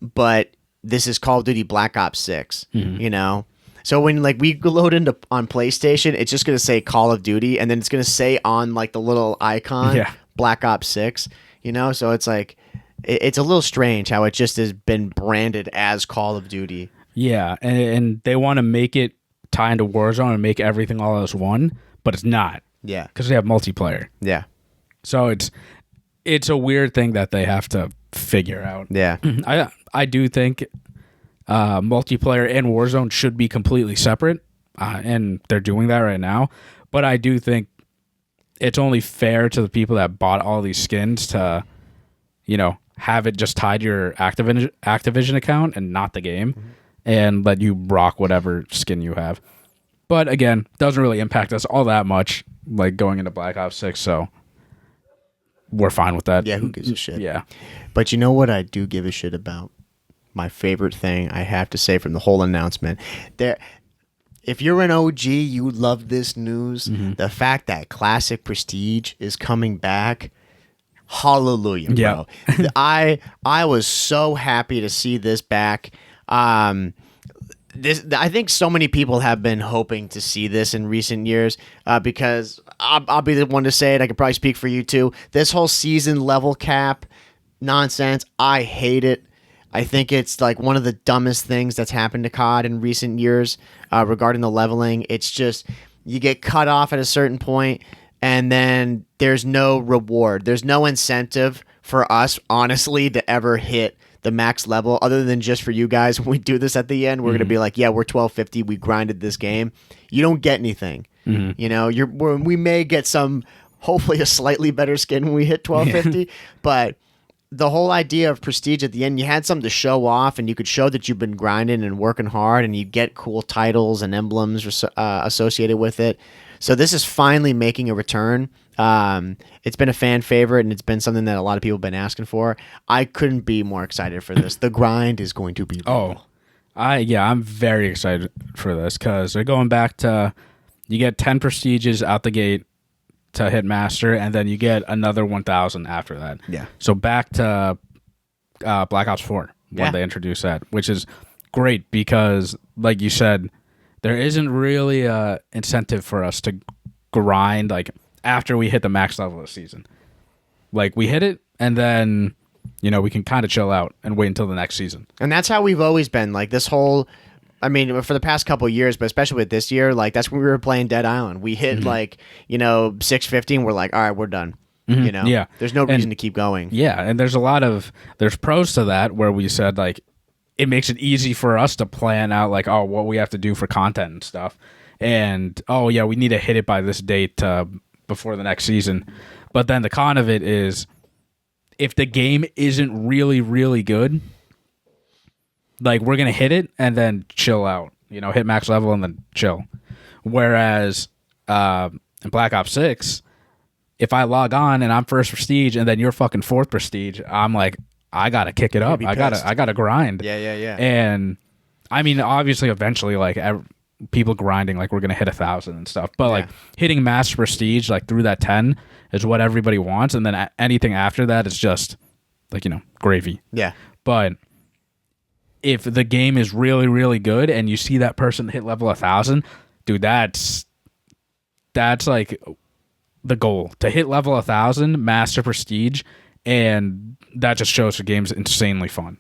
but this is Call of Duty Black Ops 6. You know. So when like we load into on PlayStation, it's just gonna say Call of Duty, and then it's gonna say on like the little icon Black Ops 6. You know, so it's like it's a little strange how it just has been branded as Call of Duty. Yeah, and they want to make it tie into Warzone and make everything all as one, but it's not. Yeah, because they have multiplayer. yeah, So it's a weird thing that they have to figure out. yeah, I do think multiplayer and Warzone should be completely separate, and they're doing that right now. But I do think it's only fair to the people that bought all these skins to, have it just tied to your Activision account and not the game, and let you rock whatever skin you have. But again, doesn't really impact us all that much, like going into Black Ops 6. So we're fine with that. yeah. Who gives a shit? Yeah. But you know what I do give a shit about? My favorite thing I have to say from the whole announcement. If you're an OG, you love this news. The fact that Classic Prestige is coming back, hallelujah, bro. I was so happy to see this back. I think so many people have been hoping to see this in recent years because I'll be the one to say it. I could probably speak for you too. This whole season level cap nonsense, I hate it. I think it's like one of the dumbest things that's happened to COD in recent years regarding the leveling. It's just you get cut off at a certain point and then there's no reward. There's no incentive for us, honestly, to ever hit the max level other than just for you guys. When we do this at the end, we're going to be like, yeah, we're 1250. We grinded this game. You don't get anything. You know, we may get hopefully a slightly better skin when we hit 1250, but the whole idea of Prestige at the end, you had something to show off and you could show that you've been grinding and working hard and you'd get cool titles and emblems associated with it. So this is finally making a return. It's been a fan favorite and it's been something that a lot of people have been asking for. I couldn't be more excited for this. The grind is going to be real. I'm very excited for this because they're going back to, you get 10 Prestiges out the gate to hit Master, and then you get another 1,000 after that. Yeah. So back to Black Ops 4 when they introduced that, which is great because, like you said, there isn't really a incentive for us to grind like after we hit the max level of the season. Like we hit it, and then we can kind of chill out and wait until the next season. And that's how we've always been. Like this whole, I mean, for the past couple of years, but especially with this year, like that's when we were playing Dead Island. We hit 650 and we're like, all right, we're done. Yeah. There's no reason to keep going. Yeah, and there's pros to that where we said like it makes it easy for us to plan out like, oh, what we have to do for content and stuff. And we need to hit it by this date before the next season. But then the con of it is if the game isn't really, really good, like we're gonna hit it and then chill out, hit max level and then chill. Whereas in Black Ops 6, if I log on and I'm first Prestige and then you're fucking fourth Prestige, I'm like, I gotta kick it up. I gotta grind. Yeah. And I mean, obviously, eventually, like people grinding, like we're gonna hit 1,000 and stuff. But like hitting Master Prestige, like through that 10, is what everybody wants, and then anything after that is just like gravy. Yeah. But if the game is really, really good and you see that person hit level 1,000, dude, that's like the goal, to hit level 1,000, Master Prestige, and that just shows the game's insanely fun.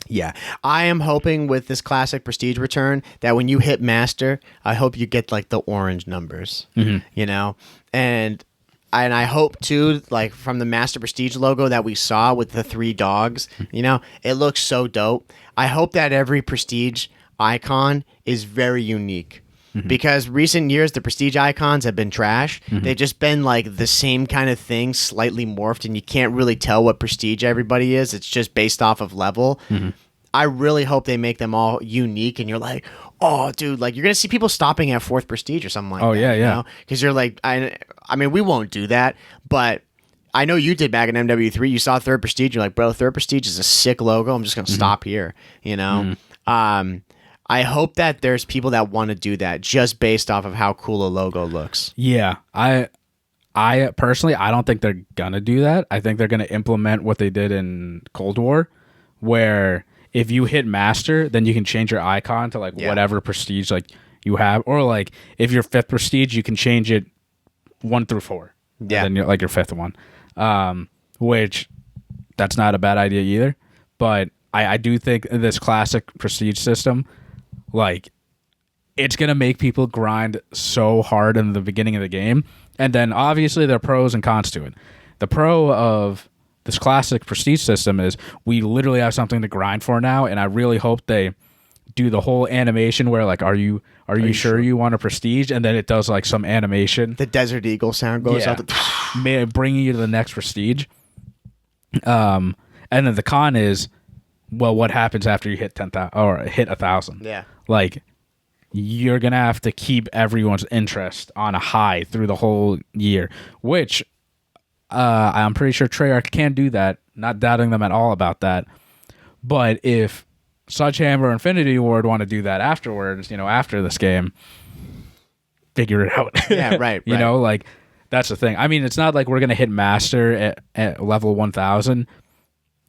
Yeah, I am hoping with this classic prestige return that when you hit master, I hope you get like the orange numbers, you know, and I hope too, like from the master prestige logo that we saw with the 3 dogs, you know, it looks so dope. I hope that every prestige icon is very unique. Because recent years the prestige icons have been trash. They've just been like the same kind of thing, slightly morphed, and you can't really tell what prestige everybody is. It's just based off of level. I really hope they make them all unique, and you're like, oh, dude, like you're gonna see people stopping at 4th prestige or something like that. Yeah, yeah. Because you're like, I mean, we won't do that, but I know you did back in MW3. You saw 3rd prestige. You're like, bro, 3rd prestige is a sick logo. I'm just gonna stop here. You know. I hope that there's people that want to do that just based off of how cool a logo looks. Yeah, I personally, I don't think they're gonna do that. I think they're gonna implement what they did in Cold War, where if you hit master, then you can change your icon to like whatever prestige like you have, or like if you're 5th prestige, you can change it 1 through 4. Yeah, and then you're like your 5th one, which that's not a bad idea either. But I do think this classic prestige system, like, it's going to make people grind so hard in the beginning of the game. And then, obviously, there are pros and cons to it. The pro of this classic prestige system is we literally have something to grind for now, and I really hope they do the whole animation where, like, are you sure you want a prestige? And then it does, like, some animation. The Desert Eagle sound goes out. Bringing you to the next prestige. And then the con is, well, what happens after you hit 10,000 or hit 1,000? Yeah. Like, you're going to have to keep everyone's interest on a high through the whole year, which I'm pretty sure Treyarch can do that. Not doubting them at all about that. But if Sledgehammer or Infinity Ward want to do that afterwards, you know, after this game, figure it out. Yeah, right. You know, like, that's the thing. I mean, it's not like we're going to hit Master at level 1,000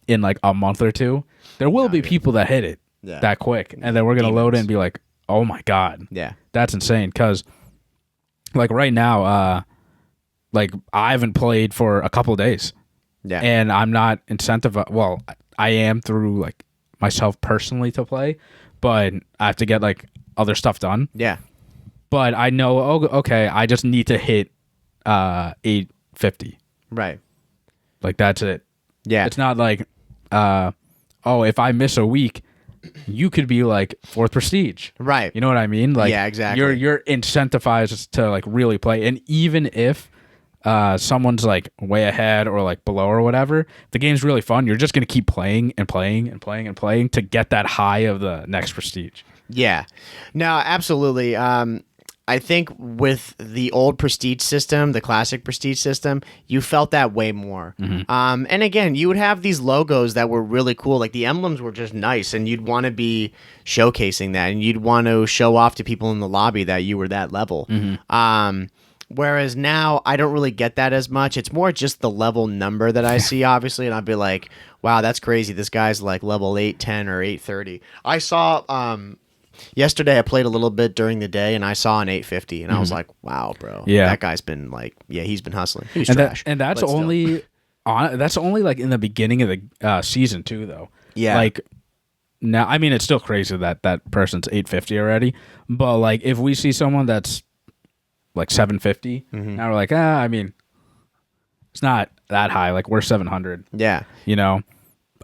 in like a month or two. There will be people that hit it that quick, and then we're going to load it and be like, oh my God. Yeah. That's insane. Because, like, right now, like, I haven't played for a couple of days. Yeah. And I'm not incentivized. Well, I am through, like, myself personally to play, but I have to get, like, other stuff done. Yeah. But I know, okay, I just need to hit 850. Right. Like, that's it. Yeah. It's not like, if I miss a week, you could be like 4th prestige. Right. You know what I mean? Like, yeah, exactly. You're incentivized to like really play. And even if someone's like way ahead or like below or whatever, the game's really fun. You're just going to keep playing and playing and playing and playing to get that high of the next prestige. Yeah. No, absolutely. I think with the old prestige system, the classic prestige system, you felt that way more. And again, you would have these logos that were really cool. Like the emblems were just nice, and you'd want to be showcasing that, and you'd want to show off to people in the lobby that you were that level. Whereas now, I don't really get that as much. It's more just the level number that I see, obviously, and I'd be like, wow, that's crazy. This guy's like level 810 or 830. I saw... yesterday I played a little bit during the day and I saw an 850 and I was like, wow, bro. Yeah. That guy's been like, he's been hustling. He's and trash. That's only that's only like in the beginning of the season 2 though. Yeah. Like now, I mean, it's still crazy that that person's 850 already, but like if we see someone that's like 750, now we're like, I mean, it's not that high. Like we're 700. Yeah. You know?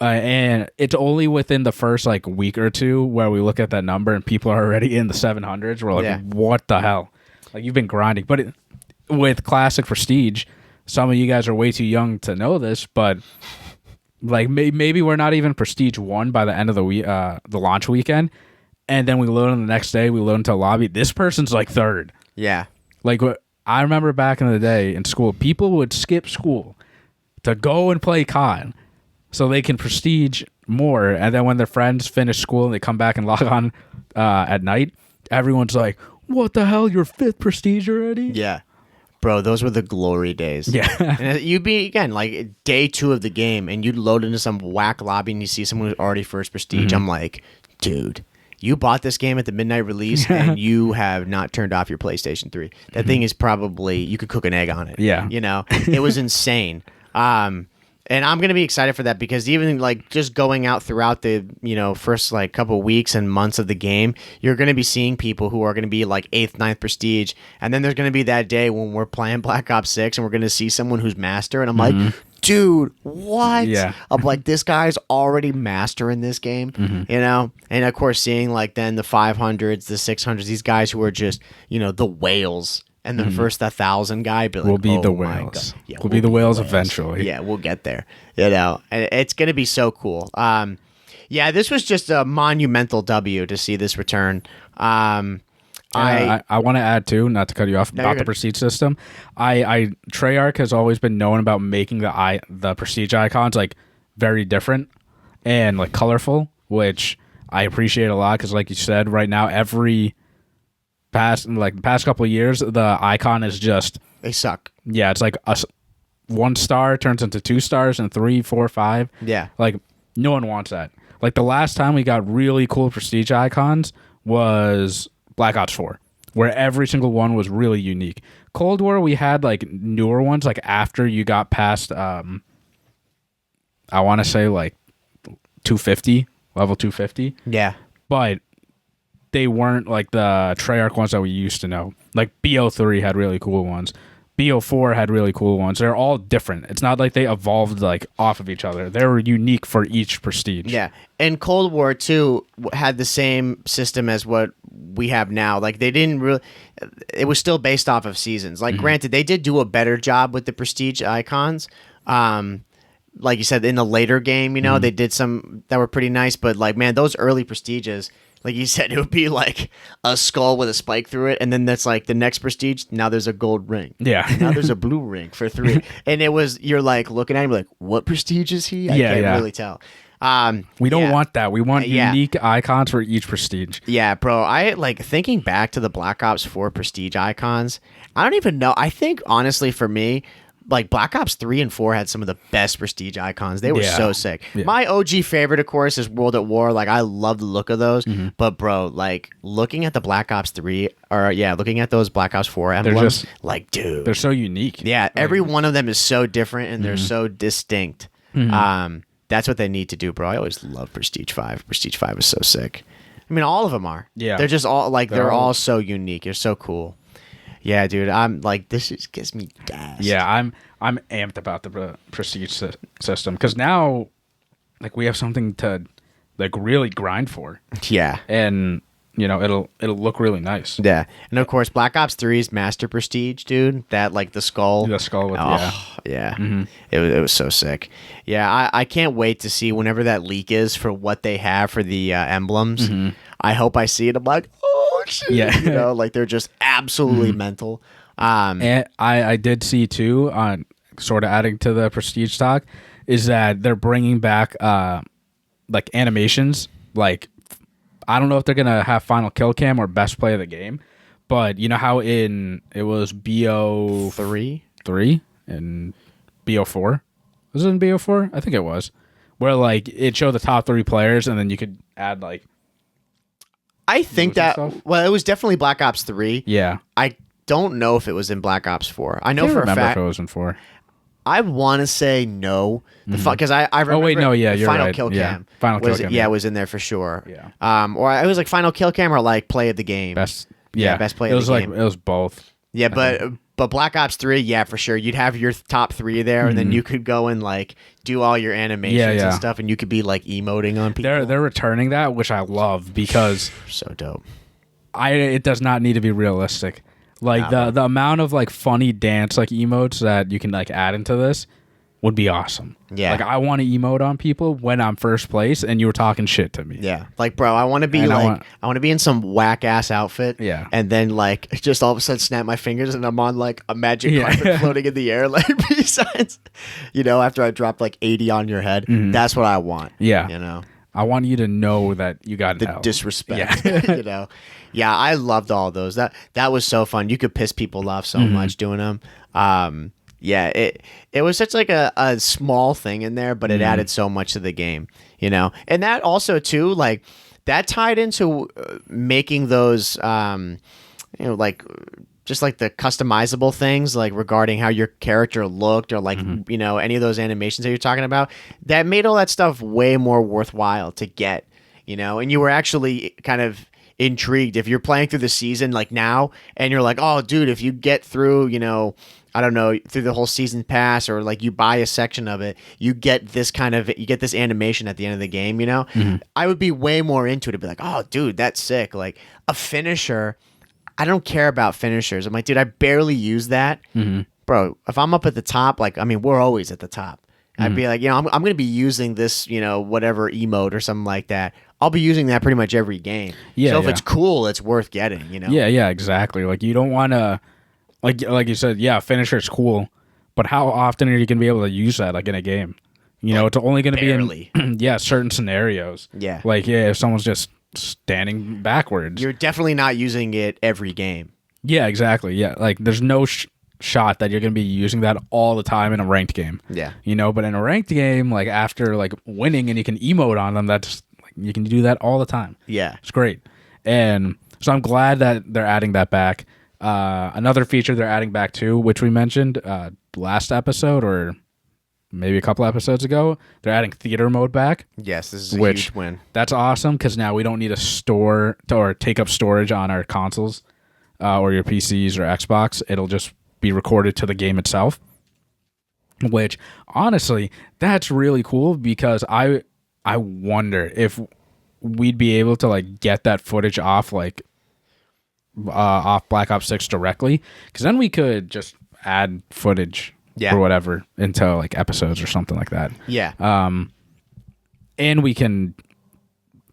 And it's only within the first like week or two where we look at that number and people are already in the 700s. We're like, what the hell? Like you've been grinding. But with classic prestige, some of you guys are way too young to know this, but like maybe we're not even prestige 1 by the end of the launch weekend, and then we load in the next day. We load into a lobby. This person's like 3rd. Yeah. Like I remember back in the day in school, people would skip school to go and play COD. So they can prestige more, and then when their friends finish school and they come back and log on at night, everyone's like, what the hell, you're 5th prestige already? Yeah. Bro, those were the glory days. Yeah. And you'd be, again, like day 2 of the game, and you'd load into some whack lobby and you see someone who's already 1st prestige. I'm like, dude, you bought this game at the midnight release and you have not turned off your PlayStation 3. That thing is probably, you could cook an egg on it. Yeah. You know, it was insane. And I'm gonna be excited for that because even like just going out throughout the first like couple weeks and months of the game, you're gonna be seeing people who are gonna be like 8th, 9th prestige, and then there's gonna be that day when we're playing Black Ops 6 and we're gonna see someone who's master, and I'm like, dude, what? Yeah. I'm like, this guy's already master in this game, and of course seeing like then the 500s, the 600s, these guys who are just the whales. And the first 1,000 guy be like, we'll be oh the my whales. God. Yeah, we'll be the whales eventually. Yeah, we'll get there. And it's going to be so cool. Yeah, this was just a monumental W to see this return. I want to add too, not to cut you off, No, about you're the good. prestige system. Treyarch has always been known about making the prestige icons like very different and like colorful, which I appreciate a lot because, like you said, right now the past couple of years, the icon is just They suck. it's like 1 star turns into 2 stars and 3, 4, 5. Yeah. Like no one wants that. Like the last time we got really cool prestige icons was Black Ops 4, where every single one was really unique. Cold War, we had like newer ones, like after you got past I want to say like 250, level 250. Yeah. But they weren't like the Treyarch ones that we used to know. Like BO3 had really cool ones. BO4 had really cool ones. They're all different. It's not like they evolved like off of each other. They were unique for each prestige. Yeah. And Cold War 2 had the same system as what we have now. Like they didn't really it was still based off of seasons. Like granted, they did do a better job with the prestige icons. Like you said, in the later game, they did some that were pretty nice, but like man, those early prestiges, like you said, it would be like a skull with a spike through it, and then that's like the next prestige. Now there's a gold ring. Yeah. Now there's a blue ring for 3. And you're like looking at him like, what prestige is he? I can't really tell. We don't want that. We want Yeah. unique icons for each prestige. Yeah, bro. I like thinking back to the Black Ops 4 prestige icons. I don't even know. I think honestly, for me, like Black Ops 3 and 4 had some of the best prestige icons. They were so sick. Yeah. My OG favorite, of course, is World at War. Like I love the look of those. But bro, like looking at the Black Ops 3 or looking at those Black Ops 4 emblems, just- like dude. They're so unique. Yeah, every one of them is so different and they're so distinct. That's what they need to do, bro. I always love Prestige 5. Prestige 5 is so sick. I mean, all of them are. Yeah. They're just all like they're all- all so unique. They're so cool. Yeah, dude. I'm like this just gets me gassed. Yeah, I'm amped about the prestige system because now, like, we have something to like really grind for, Yeah. and it'll look really nice. Yeah. And of course, Black Ops 3's Master Prestige, dude. That like the skull. The skull with Yeah. It was so sick. Yeah, I can't wait to see whenever that leak is for what they have for the emblems. I hope I see it. I'm like, oh shit. Yeah. Like they're just absolutely mental. And I did see too, on sort of adding to the prestige talk, is that they're bringing back like animations. Like I don't know if they're gonna have final kill cam or best play of the game, but you know how it was BO3 and BO4. Was it in BO4? I think it was. Where like it showed the top 3 players and then you could add like I think moves and that stuff? well, it was definitely Black Ops 3. yeah. I don't know if it was in Black Ops 4. I know I can't for a remember fact. if it was in 4. I want to say no. The because I remember. wait, no, yeah, the you're Final right. Kill Yeah. Cam. Final Kill was, Cam, Yeah, yeah. it was in there for sure. Yeah. Or it was like Final Kill Cam or like play of the game. Best best play It of was the like game. it was both. Yeah, but Black Ops 3, yeah, for sure. You'd have your top 3 there, and then you could go and like do all your animations Yeah. and stuff, and you could be like emoting on people. They're returning that, which I love because so dope. it does not need to be realistic. Like the amount of like funny dance like emotes that you can like add into this would be awesome. Yeah. Like I want to emote on people when I'm first place and you were talking shit to me. Yeah, like bro, I want to be And I want to be in some whack ass outfit. Yeah. and then like just all of a sudden snap my fingers and I'm on like a magic carpet floating in the air, like besides, after I drop like 80 on your head. That's what I want. Yeah. I want you to know that you got The an L. disrespect. Yeah, I loved all those. That was so fun. You could piss people off so much doing them. Yeah, it was such like a small thing in there, but it added so much to the game, And that also too, like that tied into making those, like just like the customizable things, like regarding how your character looked, or like any of those animations that you're talking about, that made all that stuff way more worthwhile to get. And you were actually kind of intrigued if you're playing through the season like now, and you're like, oh, dude, if you get through, I don't know, through the whole season pass, or like you buy a section of it, you get this animation at the end of the game. I would be way more into it. I'd be like, oh, dude, that's sick. Like a finisher. I don't care about finishers. I'm like, dude, I barely use that. Bro, if I'm up at the top, like, I mean, we're always at the top. I'd be like, I'm going to be using this, whatever emote or something like that. I'll be using that pretty much every game. Yeah, so if it's cool, it's worth getting, Yeah, exactly. Like, you don't want to, like you said, yeah, finisher's cool, but how often are you going to be able to use that, like, in a game? It's only going to be in, certain scenarios. Yeah. Like, if someone's just standing backwards. You're definitely not using it every game. Yeah, exactly. Yeah, like there's no shot that you're going to be using that all the time in a ranked game. Yeah. But in a ranked game, like after like winning and you can emote on them, that's like you can do that all the time. Yeah. It's great. And so I'm glad that they're adding that back. Another feature they're adding back too, which we mentioned last episode or maybe a couple episodes ago, they're adding theater mode back. Yes, this is a huge win. That's awesome because now we don't need to store or take up storage on our consoles or your PCs or Xbox. It'll just be recorded to the game itself, which honestly, that's really cool because I wonder if we'd be able to like get that footage off off Black Ops 6 directly, because then we could just add footage or whatever into like episodes or something like that. Yeah. And we can,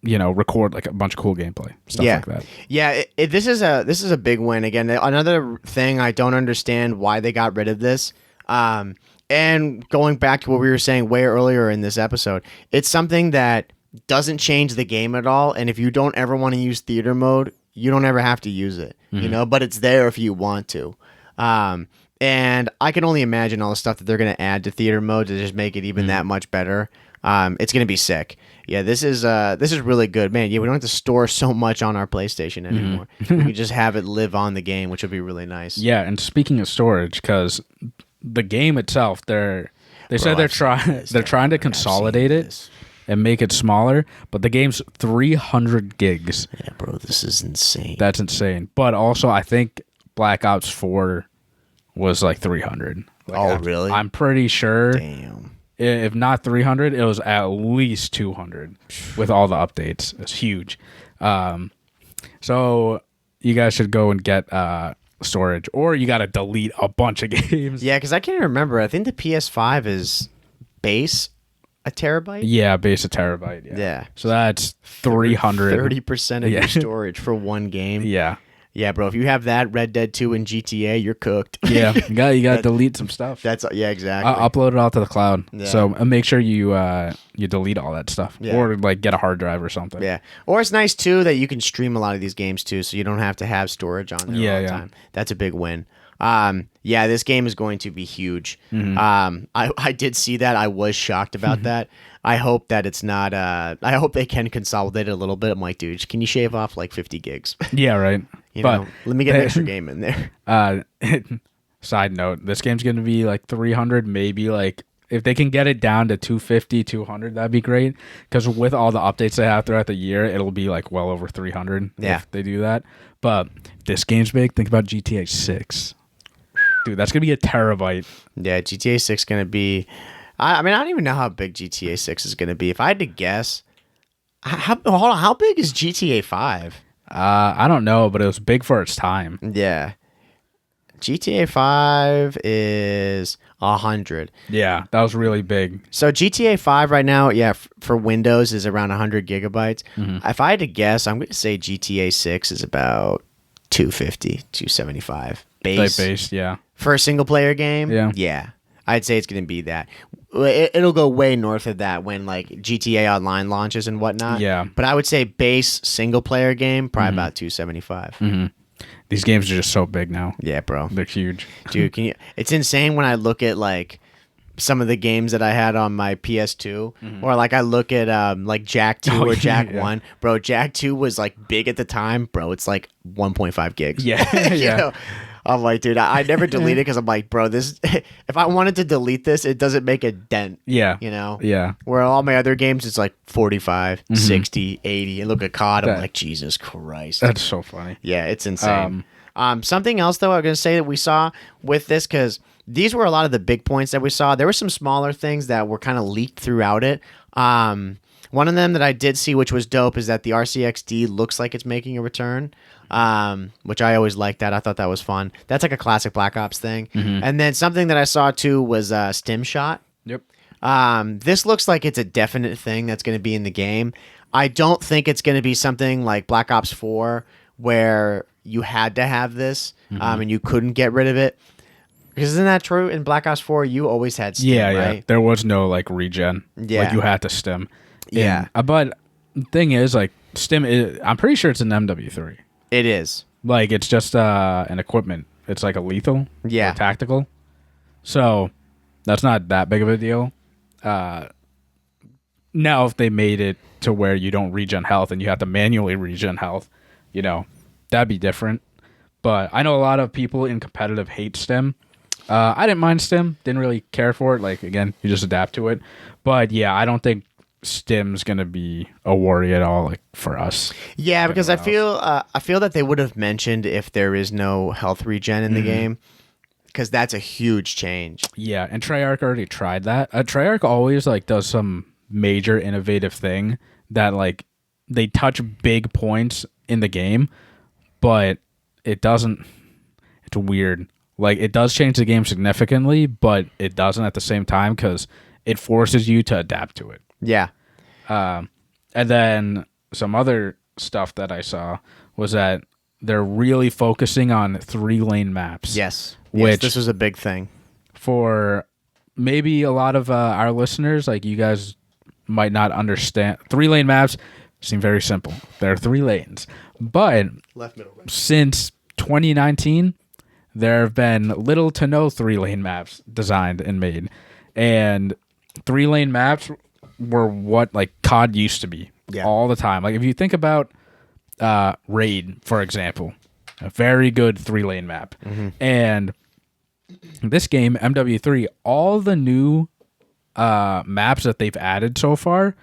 record like a bunch of cool gameplay stuff like that. Yeah. This is a big win. Again, another thing I don't understand why they got rid of this. And going back to what we were saying way earlier in this episode, it's something that doesn't change the game at all. And if you don't ever want to use theater mode, you don't ever have to use it, but it's there if you want to. And I can only imagine all the stuff that they're going to add to theater mode to just make it even that much better. It's going to be sick. Yeah, this is really good, man. Yeah, we don't have to store so much on our PlayStation anymore. We can just have it live on the game, which would be really nice. Yeah, and speaking of storage, because the game itself, they said they're trying to consolidate it and make it smaller, but the game's 300 gigs. Yeah, bro, this is insane. That's insane. But also, I think Black Ops 4 was like 300. Really? I'm pretty sure. Damn. If not 300, it was at least 200 with all the updates. It's huge. So you guys should go and get storage, or you got to delete a bunch of games. Yeah, because I can't remember. I think the PS5 is base a terabyte. Yeah, base a terabyte. Yeah. So that's 300. 30% of your storage for one game. Yeah. Yeah, bro. If you have that, Red Dead 2 and GTA, you're cooked. Yeah, you got to delete some stuff. Exactly. Upload it all to the cloud. Yeah. So make sure you delete all that stuff, or like get a hard drive or something. Yeah. Or it's nice too that you can stream a lot of these games too, so you don't have to have storage on there all the time. That's a big win. Yeah, this game is going to be huge. I did see that. I was shocked about that. I hope that it's not. I hope they can consolidate it a little bit. I'm like, dude, can you shave off like 50 gigs? Yeah, right. Let me get an extra game in there. Side note: this game's going to be like 300, maybe like if they can get it down to 250, 200, that'd be great. Because with all the updates they have throughout the year, it'll be like well over 300 if they do that. But if this game's big, think about GTA 6. Dude, that's going to be a terabyte. Yeah, GTA 6 going to be... I mean, I don't even know how big GTA 6 is going to be. If I had to guess... Hold on, how big is GTA 5? I don't know, but it was big for its time. Yeah. GTA 5 is 100. Yeah, that was really big. So GTA 5 right now, for Windows is around 100 gigabytes. If I had to guess, I'm going to say GTA 6 is about 250, 275. Base, yeah. For a single player game? Yeah. I'd say it's going to be that. It'll go way north of that when like GTA Online launches and whatnot. Yeah. But I would say base single player game, probably about 275. These games are just so big now. Yeah, bro. They're huge. Dude, it's insane when I look at like some of the games that I had on my PS2, or like I look at like Jak 2 or Jak 1. Bro, Jak 2 was like big at the time. Bro, it's like 1.5 gigs. Yeah. You know? I'm like, dude, I never delete it because I'm like, bro, this. If I wanted to delete this, it doesn't make a dent. Yeah. You know. Yeah. Where all my other games, it's like 45, 60, 80. And look at COD, I'm That- like, Jesus Christ. That's so funny. Yeah, it's insane. Something else though, I'm gonna say that we saw with this because these were a lot of the big points that we saw. There were some smaller things that were kind of leaked throughout it. One of them that I did see, which was dope, is that the RCXD looks like it's making a return, which I always liked that. I thought that was fun. That's like a classic Black Ops thing. And then something that I saw too was Stim Shot. Yep. This looks like it's a definite thing that's going to be in the game. I don't think it's going to be something like Black Ops 4 where you had to have this and you couldn't get rid of it. Because isn't that true? In Black Ops 4, you always had stim, Yeah, right? yeah. There was no like regen. Yeah. Like you had to stim. Yeah. But the thing is, like stim is, I'm pretty sure it's an MW3. It is. Like it's just an equipment. It's like a lethal. Yeah. Or tactical. So that's not that big of a deal. Now if they made it to where you don't regen health and you have to manually regen health, you know, that'd be different. But I know a lot of people in competitive hate stim. I didn't mind stim. Didn't really care for it. Like, again, you just adapt to it. But, yeah, I don't think stim's going to be a worry at all, like, for us. Yeah, because I feel that they would have mentioned if there is no health regen in the game, because that's a huge change. Yeah, and Treyarch already tried that. Treyarch always, like, does some major innovative thing that, like, they touch big points in the game, but it doesn't... It's weird. Like, it does change the game significantly, but it doesn't at the same time because it forces you to adapt to it. Yeah. And then some other stuff that I saw was that they're really focusing on 3-lane maps. Yes. Which this was a big thing. For maybe a lot of our listeners, like you guys might not understand. 3-lane maps seem very simple. There are 3 lanes. But Left, middle, right. Since 2019... there have been little to no 3-lane maps designed and made. And 3-lane maps were what like COD used to be all the time. Like if you think about Raid, for example, a very good 3-lane map. And this game, MW3, all the new maps that they've added so far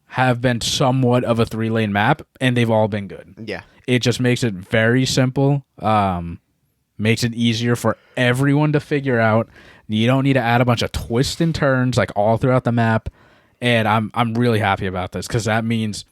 have been somewhat of a 3-lane map, and they've all been good. Yeah. It just makes it very simple. Makes it easier for everyone to figure out. You don't need to add a bunch of twists and turns like all throughout the map. And I'm really happy about this because that means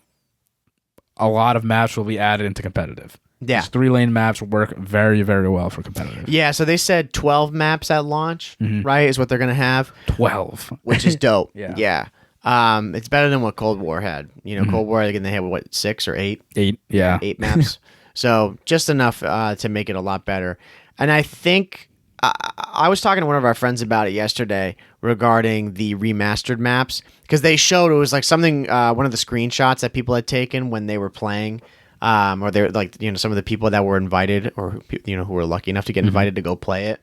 a lot of maps will be added into competitive. Yeah. These 3-lane maps work very, very well for competitive. Yeah, so they said 12 maps at launch, right, is what they're going to have. 12. Which is dope. Yeah. It's better than what Cold War had. You know, Cold War, I think they had, what, 6 or 8? 8, yeah. 8 maps. So just enough to make it a lot better. And I think I was talking to one of our friends about it yesterday regarding the remastered maps because they showed it was like something one of the screenshots that people had taken when they were playing, or they're like some of the people that were invited or who were lucky enough to get invited to go play it.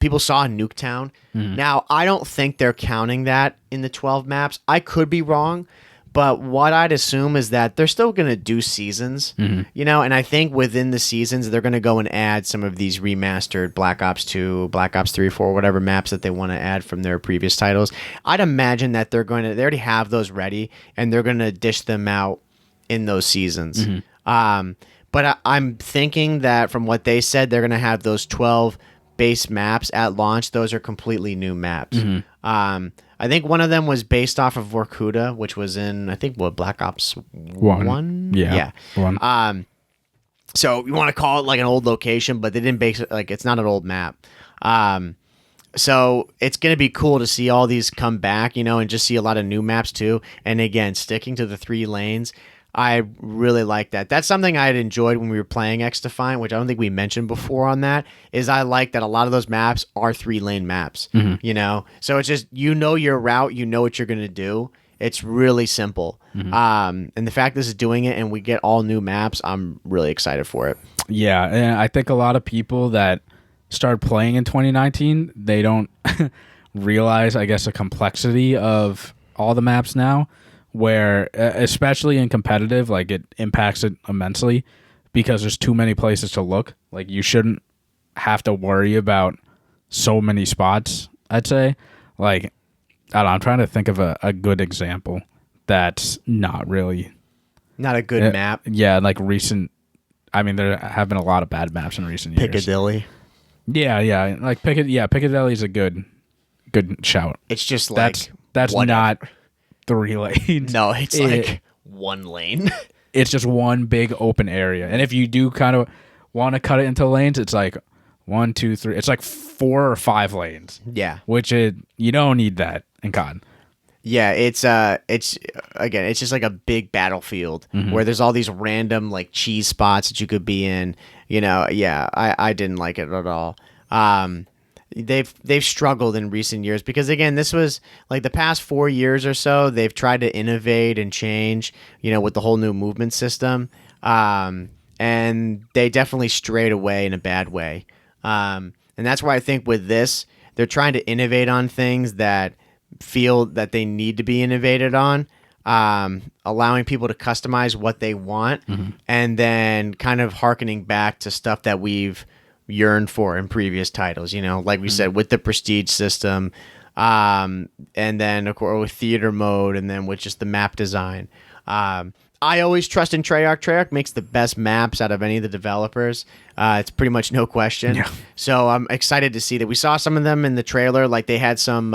People saw Nuketown. Now I don't think they're counting that in the 12 maps. I could be wrong. But what I'd assume is that they're still going to do seasons, and I think within the seasons, they're going to go and add some of these remastered Black Ops 2, Black Ops 3, 4, whatever maps that they want to add from their previous titles. I'd imagine that they already have those ready, and they're going to dish them out in those seasons. But I'm thinking that from what they said, they're going to have those 12 base maps at launch. Those are completely new maps. I think one of them was based off of Vorkuta, which was in, I think, Black Ops 1? Yeah. 1. So you want to call it like an old location, but they didn't base it, like, it's not an old map. So it's going to be cool to see all these come back, and just see a lot of new maps too. And again, sticking to the 3 lanes. I really like that. That's something I had enjoyed when we were playing X Defiant, which I don't think we mentioned before on that, is I like that a lot of those maps are 3-lane maps, So it's just, your route, what you're going to do. It's really simple. And the fact this is doing it and we get all new maps, I'm really excited for it. Yeah, and I think a lot of people that started playing in 2019, they don't realize, I guess, the complexity of all the maps now. Where, especially in competitive, like it impacts it immensely because there's too many places to look. Like, you shouldn't have to worry about so many spots, I'd say. Like, I don't know, I'm trying to think of a good example that's not really... Not a good map. Yeah, like recent... I mean, there have been a lot of bad maps in recent years. Piccadilly. Yeah. Like, Piccadilly's a good shout. It's just like... That's not 3 lanes. No, it's like 1 lane. It's just one big open area. And if you do kind of want to cut it into lanes, it's like 1, 2, 3. It's like 4 or 5 lanes. Yeah. Which you don't need that in COD. Yeah, it's again, it's just like a big battlefield where there's all these random like cheese spots that you could be in. You know, yeah, I didn't like it at all. They've struggled in recent years because, again, this was like the past 4 years or so. They've tried to innovate and change, you know, with the whole new movement system, and they definitely strayed away in a bad way. And that's why I think with this, they're trying to innovate on things that feel that they need to be innovated on, allowing people to customize what they want, and then kind of hearkening back to stuff that we've yearned for in previous titles, you know, like we said, with the prestige system, and then of course with theater mode, and then with just the map design. I always trust in Treyarch. Treyarch makes the best maps out of any of the developers. It's pretty much no question. Yeah. So I'm excited to see that. We saw some of them in the trailer. Like they had some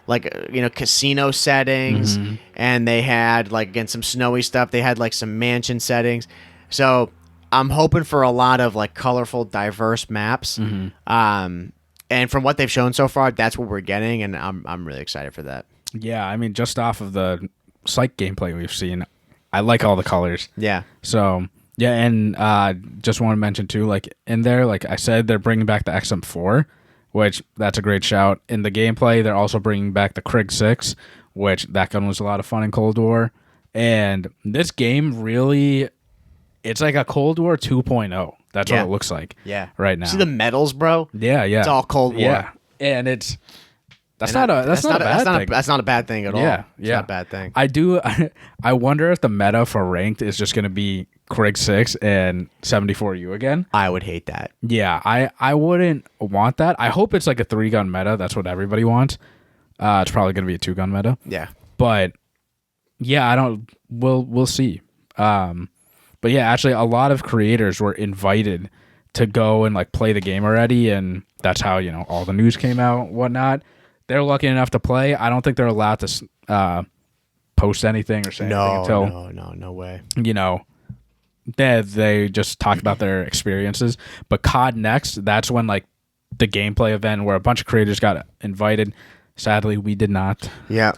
casino settings, and they had like, again, some snowy stuff. They had like some mansion settings. So I'm hoping for a lot of like colorful, diverse maps. And from what they've shown so far, that's what we're getting, and I'm really excited for that. Yeah, I mean, just off of the Psych gameplay we've seen, I like all the colors. Yeah. So, yeah, and just want to mention, too, like, in there, like I said, they're bringing back the XM4, which, that's a great shout. In the gameplay, they're also bringing back the Krig 6, which that gun was a lot of fun in Cold War. And this game really, it's like a Cold War 2.0. That's what it looks like right now. See the medals, bro? Yeah. It's all Cold War. Yeah, and it's... That's not a bad thing. That's not a bad thing at all. Yeah. It's not a bad thing. I wonder if the meta for ranked is just going to be Krig 6 and 74U again. I would hate that. Yeah, I wouldn't want that. I hope it's like a 3-gun meta. That's what everybody wants. It's probably going to be a 2-gun meta. Yeah. But yeah, we'll see. But yeah, actually a lot of creators were invited to go and like play the game already, and that's how, you know, all the news came out, whatnot. They're lucky enough to play. I don't think they're allowed to post anything or say anything until... No way. You know, they just talk about their experiences. But COD Next, that's when, like, the gameplay event where a bunch of creators got invited. Sadly, we did not. Yeah.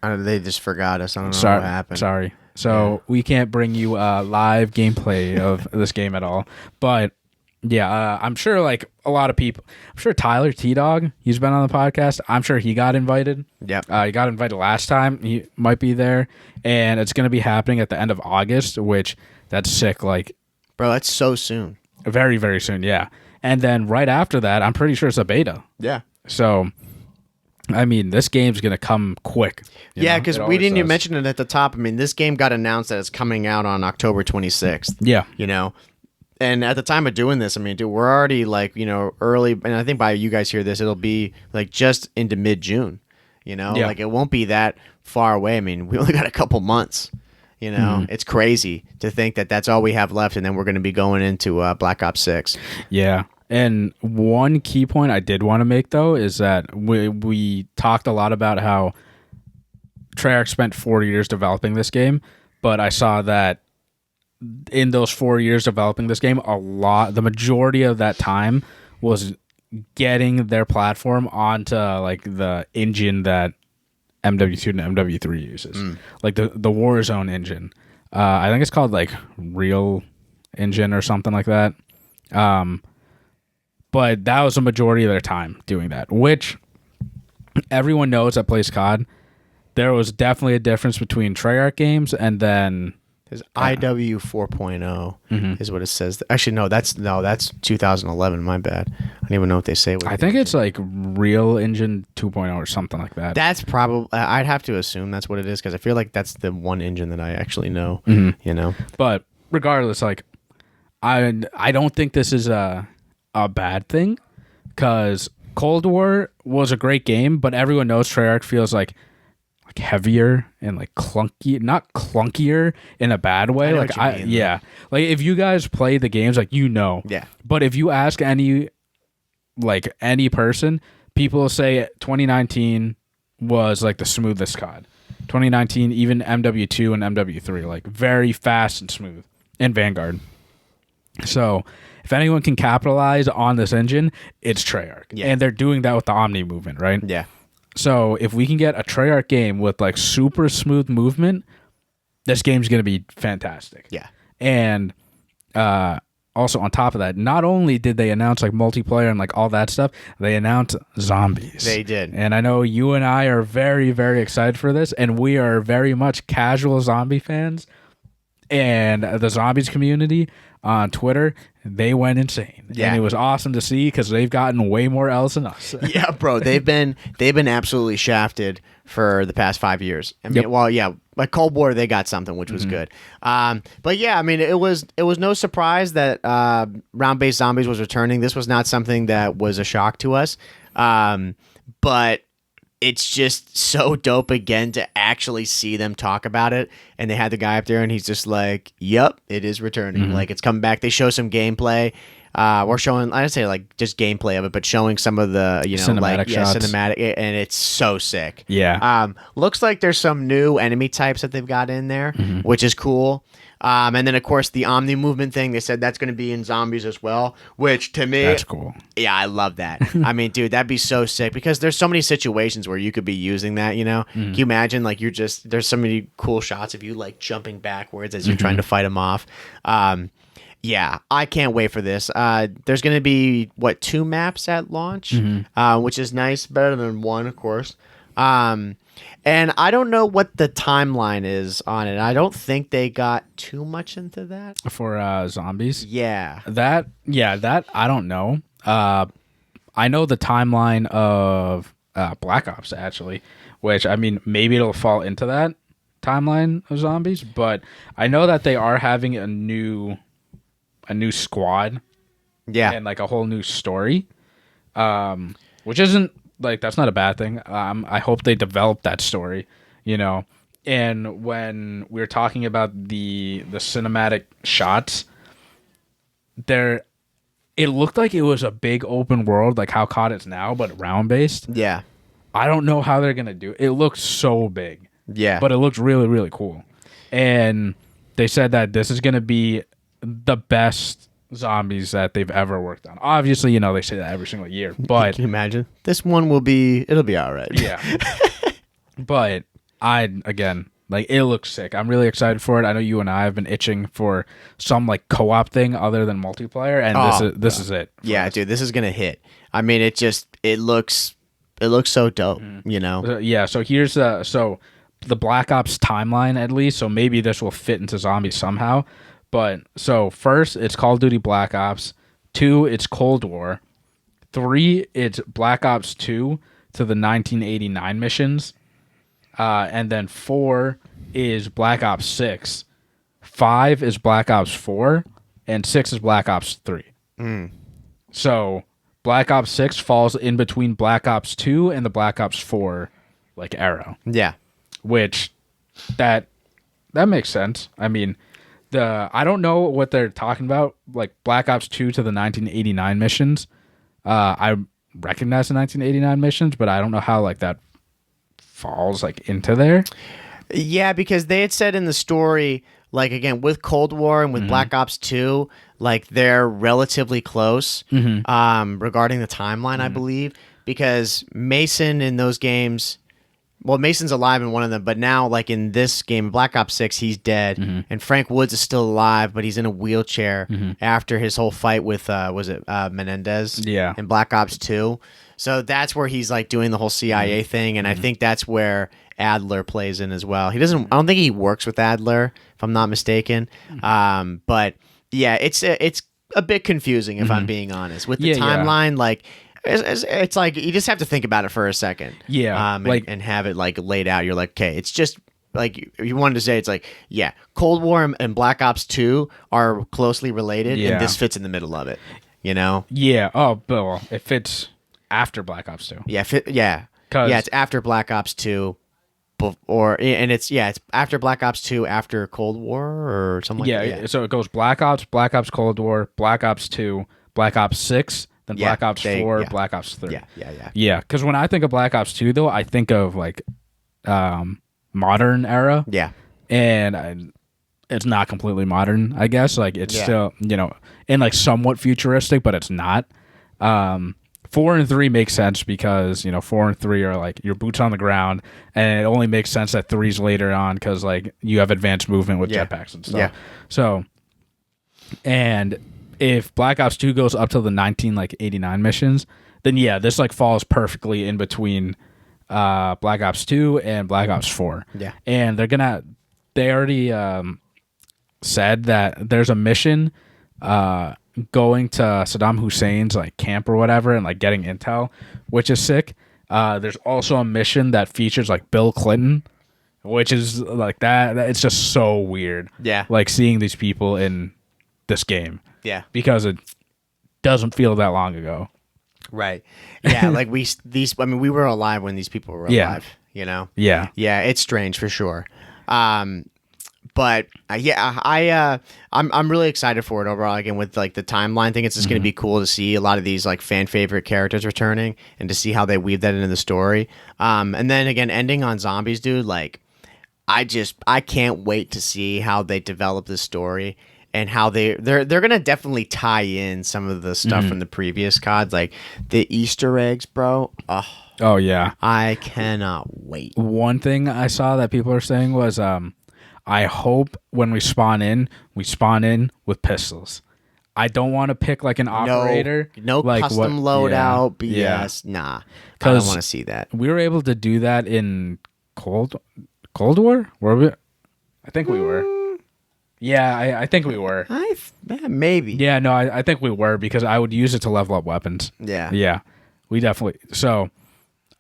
They just forgot us. I don't know what happened. Sorry. So we can't bring you live gameplay of this game at all. But... yeah, I'm sure like a lot of people. I'm sure Tyler T-Dog, he's been on the podcast. I'm sure he got invited. Yeah, he got invited last time. He might be there, and it's going to be happening at the end of August, which that's sick. Like, bro, that's so soon. Very, very soon. Yeah, and then right after that, I'm pretty sure it's a beta. Yeah. So, I mean, this game's going to come quick. Yeah, because we didn't even mention it at the top. I mean, this game got announced that it's coming out on October 26th. Yeah. You know. And at the time of doing this, I mean, dude, we're already like, you know, early, and I think by you guys hear this, it'll be like just into mid-June, you know, like it won't be that far away. I mean, we only got a couple months, you know, it's crazy to think that that's all we have left. And then we're going to be going into Black Ops 6. Yeah. And one key point I did want to make, though, is that we talked a lot about how Treyarch spent 4 years developing this game, but I saw that in those 4 years developing this game, the majority of that time was getting their platform onto like the engine that MW2 and MW3 uses, like the Warzone engine. I think it's called like Real Engine or something like that. But that was the majority of their time doing that, which everyone knows that plays COD. There was definitely a difference between Treyarch games and then His IW 4.0 is what it says. Actually, no, that's 2011. My bad. I don't even know what they say. I think it's like Real Engine 2.0 or something like that. That's probably. I'd have to assume that's what it is because I feel like that's the one engine that I actually know. You know, but regardless, like I don't think this is a bad thing, because Cold War was a great game, but everyone knows Treyarch feels like heavier and like clunky, not clunkier in a bad way. Like like if you guys play the games, like yeah. But if you ask any person, people say 2019 was like the smoothest COD. 2019, even MW2 and MW3, like very fast and smooth, and Vanguard. So if anyone can capitalize on this engine, it's Treyarch. Yeah. And they're doing that with the Omni movement, right? Yeah. So if we can get a Treyarch game with like super smooth movement, this game's going to be fantastic. Yeah. And also on top of that, not only did they announce like multiplayer and like all that stuff, they announced zombies. They did. And I know you and I are very, very excited for this, and we are very much casual zombie fans. And the zombies community on Twitter, they went insane. Yeah. And it was awesome to see, because they've gotten way more L's than us. Yeah, bro, they've been absolutely shafted for the past 5 years. I mean, well, yeah, like Cold War, they got something, which was good. But yeah, I mean, it was no surprise that round-based zombies was returning. This was not something that was a shock to us, but it's just so dope again to actually see them talk about it. And they had the guy up there, and he's just like, "Yep, it is returning. Like, it's coming back." They show some gameplay. We're showing, I'd say like just gameplay of it, but showing some of the cinematic shots. cinematic, and it's so sick. Yeah. Looks like there's some new enemy types that they've got in there, which is cool. And then of course the Omni movement thing, they said that's going to be in zombies as well, which to me, that's cool. Yeah, I love that. I mean, dude, that'd be so sick, because there's so many situations where you could be using that, Can you imagine, like, there's so many cool shots of you like jumping backwards as you're trying to fight them off. Yeah, I can't wait for this. There's going to be 2 maps at launch, which is nice, better than 1, of course. And I don't know what the timeline is on it. I don't think they got too much into that for zombies. Yeah, that I don't know. I know the timeline of Black Ops, actually, which, I mean, maybe it'll fall into that timeline of zombies, but I know that they are having a new squad, and like a whole new story, which isn't like, that's not a bad thing. I hope they develop that story, And when we were talking about the cinematic shots, it looked like it was a big open world, like how COD is now, but round based. Yeah, I don't know how they're gonna do it. It looked so big. Yeah, but it looked really, really cool. And they said that this is gonna be the best zombies that they've ever worked on. Obviously, they say that every single year, but can you imagine? This one it'll be all right. Yeah. But it looks sick. I'm really excited for it. I know you and I have been itching for some like co-op thing other than multiplayer, and this is it. Yeah, dude, this is gonna hit. I mean, it looks so dope, Yeah, so here's the Black Ops timeline, at least, so maybe this will fit into zombies somehow. But so first, it's Call of Duty Black Ops. 2, it's Cold War. 3, it's Black Ops 2 to the 1989 missions. And then 4 is Black Ops 6. 5 is Black Ops 4. And 6 is Black Ops 3. So Black Ops 6 falls in between Black Ops 2 and the Black Ops 4 like era. Yeah. Which that makes sense. I mean, I don't know what they're talking about, like Black Ops 2 to the 1989 missions. I recognize the 1989 missions, but I don't know how like that falls like into there. Yeah, because they had said in the story, like, again, with Cold War and with Black Ops 2, like, they're relatively close regarding the timeline, I believe, because Mason in those games, well, Mason's alive in one of them, but now, like, in this game, Black Ops 6, he's dead, and Frank Woods is still alive, but he's in a wheelchair after his whole fight with, Menendez in Black Ops 2. So that's where he's, like, doing the whole CIA thing, and I think that's where Adler plays in as well. I don't think he works with Adler, if I'm not mistaken, but, yeah, it's a bit confusing, if I'm being honest. With the timeline, like... It's like you just have to think about it for a second, and have it like laid out. You're like, okay, it's just like you wanted to say, it's like, yeah, Cold War and Black Ops 2 are closely related, Yeah. and this fits in the middle of it. You know? Yeah. Oh, but well, it fits after Black Ops 2. Yeah, it's after Black Ops 2, and it's after Black Ops 2, after Cold War or something like that. Yeah, so it goes Black Ops, Black Ops Cold War, Black Ops 2, Black Ops 6, then Black Ops 4, Black Ops 3. Yeah. Yeah, because when I think of Black Ops 2, though, I think of like modern era. Yeah. And it's not completely modern, I guess. Like it's still, and like somewhat futuristic, but it's not. 4 and 3 make sense because 4 and 3 are like your boots on the ground, and it only makes sense that 3's later on because like you have advanced movement with jetpacks and stuff. Yeah. So, and if Black Ops 2 goes up to the 1989 missions, then this like falls perfectly in between Black Ops 2 and Black Ops 4. Yeah. And they already said that there's a mission going to Saddam Hussein's like camp or whatever and like getting intel, which is sick. There's also a mission that features like Bill Clinton, which is like that it's just so weird. Yeah. Like seeing these people in this game. Yeah. Because it doesn't feel that long ago. Right. Yeah, like we were alive when these people were alive, Yeah. Yeah, it's strange for sure. But I'm really excited for it overall. Again, with like the timeline thing, it's just going to be cool to see a lot of these like fan favorite characters returning and to see how they weave that into the story. And then again, ending on zombies, dude. Like, I can't wait to see how they develop this story and how they're going to definitely tie in some of the stuff from the previous CODs, like the Easter eggs, bro. Oh yeah, I cannot wait. One thing I saw that people are saying was I hope when we spawn in with pistols. I don't want to pick like an operator. No like custom loadout, BS. Yeah. Nah, I don't want to see that. We were able to do that in Cold War? Were we? I think we were. Yeah, I think we were. Maybe. Yeah, no, I think we were because I would use it to level up weapons. Yeah. Yeah, we definitely. So,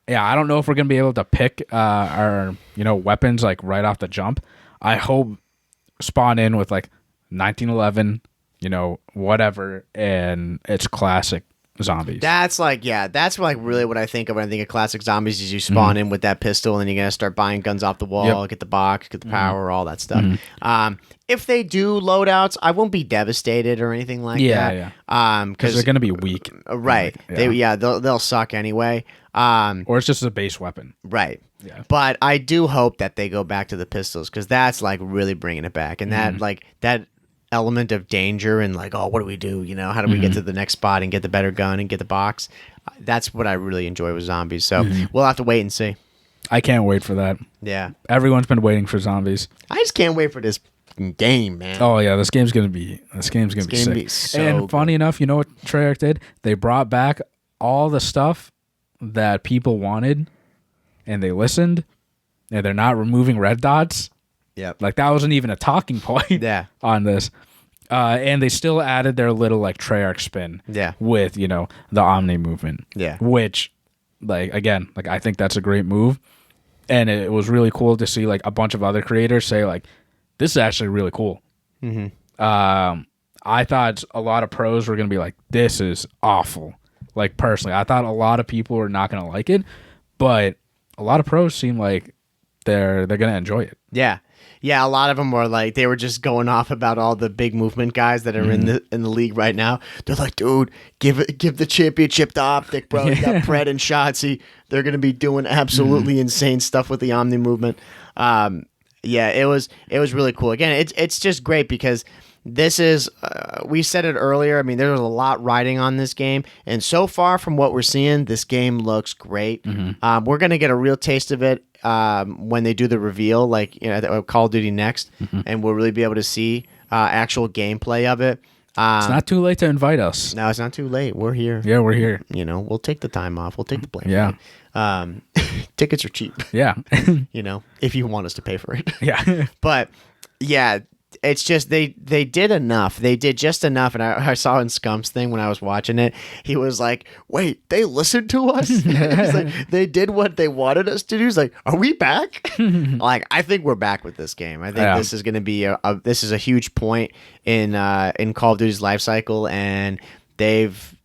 yeah, I don't know if we're going to be able to pick our, weapons like right off the jump. I hope spawn in with like 1911, whatever, and it's classic zombies. That's like really what I think of when I think of classic zombies is you spawn in with that pistol and then you're going to start buying guns off the wall, get the box, get the power, all that stuff. If they do loadouts, I won't be devastated or anything like that. Yeah. Because they're going to be weak. Right. They'll suck anyway. Or it's just a base weapon. Right. Yeah. But I do hope that they go back to the pistols because that's like really bringing it back. And that element of danger and like, oh, what do we do? How do we get to the next spot and get the better gun and get the box? That's what I really enjoy with zombies. So we'll have to wait and see. I can't wait for that. Yeah. Everyone's been waiting for zombies. I just can't wait for this game, man. Oh yeah, this game's gonna be sick. And funny enough, you know what Treyarch did? They brought back all the stuff that people wanted, and they listened, and they're not removing red dots. Yeah, like that wasn't even a talking point. Yeah, on this, and they still added their little like Treyarch spin. Yeah, with the Omni movement. Yeah, which, like again, like I think that's a great move, and it was really cool to see like a bunch of other creators say like, this is actually really cool. I thought a lot of pros were going to be like, this is awful. Like, personally, I thought a lot of people were not going to like it, but a lot of pros seem like they're going to enjoy it. Yeah. Yeah, a lot of them were like, they were just going off about all the big movement guys that are in the league right now. They're like, dude, give the championship to Optic, bro. You got Pred and Shotzi. They're going to be doing absolutely insane stuff with the Omni movement. Yeah, it was really cool. Again, it's just great because this is we said it earlier. I mean, there was a lot riding on this game, and so far from what we're seeing, this game looks great. We're gonna get a real taste of it when they do the reveal, like Call of Duty Next, and we'll really be able to see actual gameplay of it. It's not too late to invite us. No, it's not too late. We're here. Yeah, we're here. We'll take the time off. We'll take the blame. Yeah. Tickets are cheap. Yeah. If you want us to pay for it. Yeah. But yeah, it's just they did enough. They did just enough. And I saw in Scump's thing when I was watching it, he was like, "Wait, they listened to us? He's like, they did what they wanted us to do." He's like, "Are we back?" Like, I think we're back with this game. I think this is going to be this is a huge point in Call of Duty's life cycle, and they've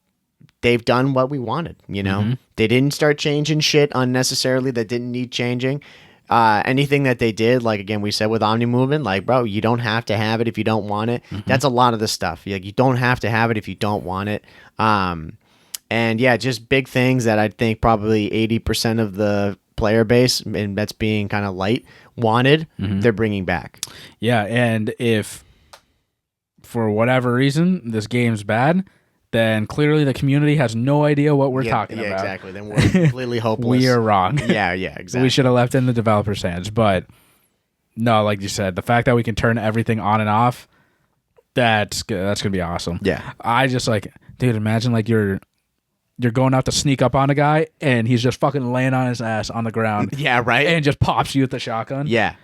done what we wanted. You know, they didn't start changing shit unnecessarily that didn't need changing. Anything that they did, like again, we said with Omni Movement, like, bro, you don't have to have it if you don't want it. That's a lot of the stuff. Like, you don't have to have it if you don't want it. And yeah, just big things that I think probably 80% of the player base, and that's being kind of light, wanted, they're bringing back. Yeah, and if for whatever reason this game's bad, then clearly the community has no idea what we're talking about. Exactly. Then we're completely hopeless. We are wrong. Yeah, exactly. We should have left it in the developer's hands. But no, like you said, the fact that we can turn everything on and off, that's gonna be awesome. Yeah. I just like, dude, imagine like you're going out to sneak up on a guy and he's just fucking laying on his ass on the ground. Yeah, right. And just pops you with the shotgun. Yeah.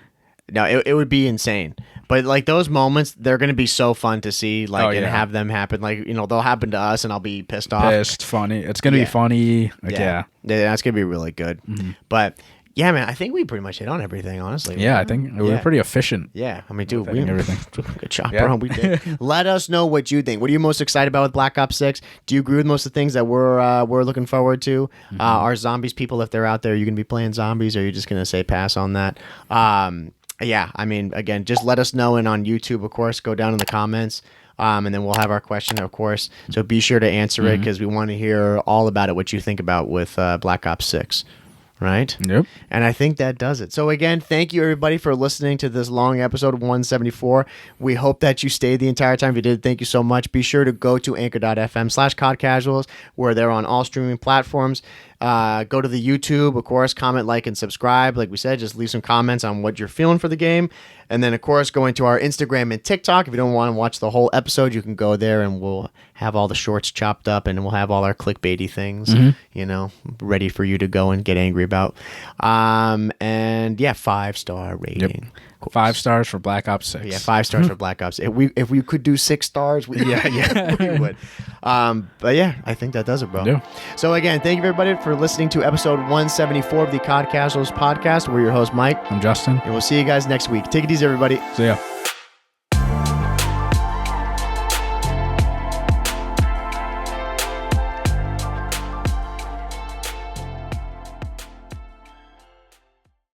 No, it would be insane. But like those moments, they're going to be so fun to see, like, and have them happen. Like, you know, they'll happen to us, and I'll be pissed off. Funny. It's going to be funny. Like, yeah, that's going to be really good. But yeah, man, I think we pretty much hit on everything, honestly. Yeah, I think we were pretty efficient. Yeah, I mean, dude, we everything. Good job, bro. We did. Let us know what you think. What are you most excited about with Black Ops 6? Do you agree with most of the things that we're looking forward to? Are zombies people, if they're out there, are you going to be playing zombies, or are you just going to say pass on that? Yeah, I mean, again, just let us know, and on YouTube, of course, go down in the comments, and then we'll have our question, of course. So be sure to answer it, because we want to hear all about it, what you think about with Black Ops 6. Right? Yep. And I think that does it. So again, thank you everybody for listening to this long episode 174. We hope that you stayed the entire time. If you did, thank you so much. Be sure to go to anchor.fm/COD Casuals, where they're on all streaming platforms. Go to the YouTube, of course, comment, like, and subscribe. Like we said, just leave some comments on what you're feeling for the game. And then, of course, going to our Instagram and TikTok. If you don't want to watch the whole episode, you can go there, and we'll have all the shorts chopped up, and we'll have all our clickbaity things, you know, ready for you to go and get angry about. And yeah, 5-star rating. Yep. 5 stars for Black Ops 6. Yeah, 5 stars for Black Ops. If we could do 6 stars, we would. But yeah, I think that does it, bro. Yeah. So again, thank you everybody for listening to episode 174 of the COD Casuals podcast. We're your host, Mike. I'm Justin. And we'll see you guys next week. Take it easy, everybody. See ya.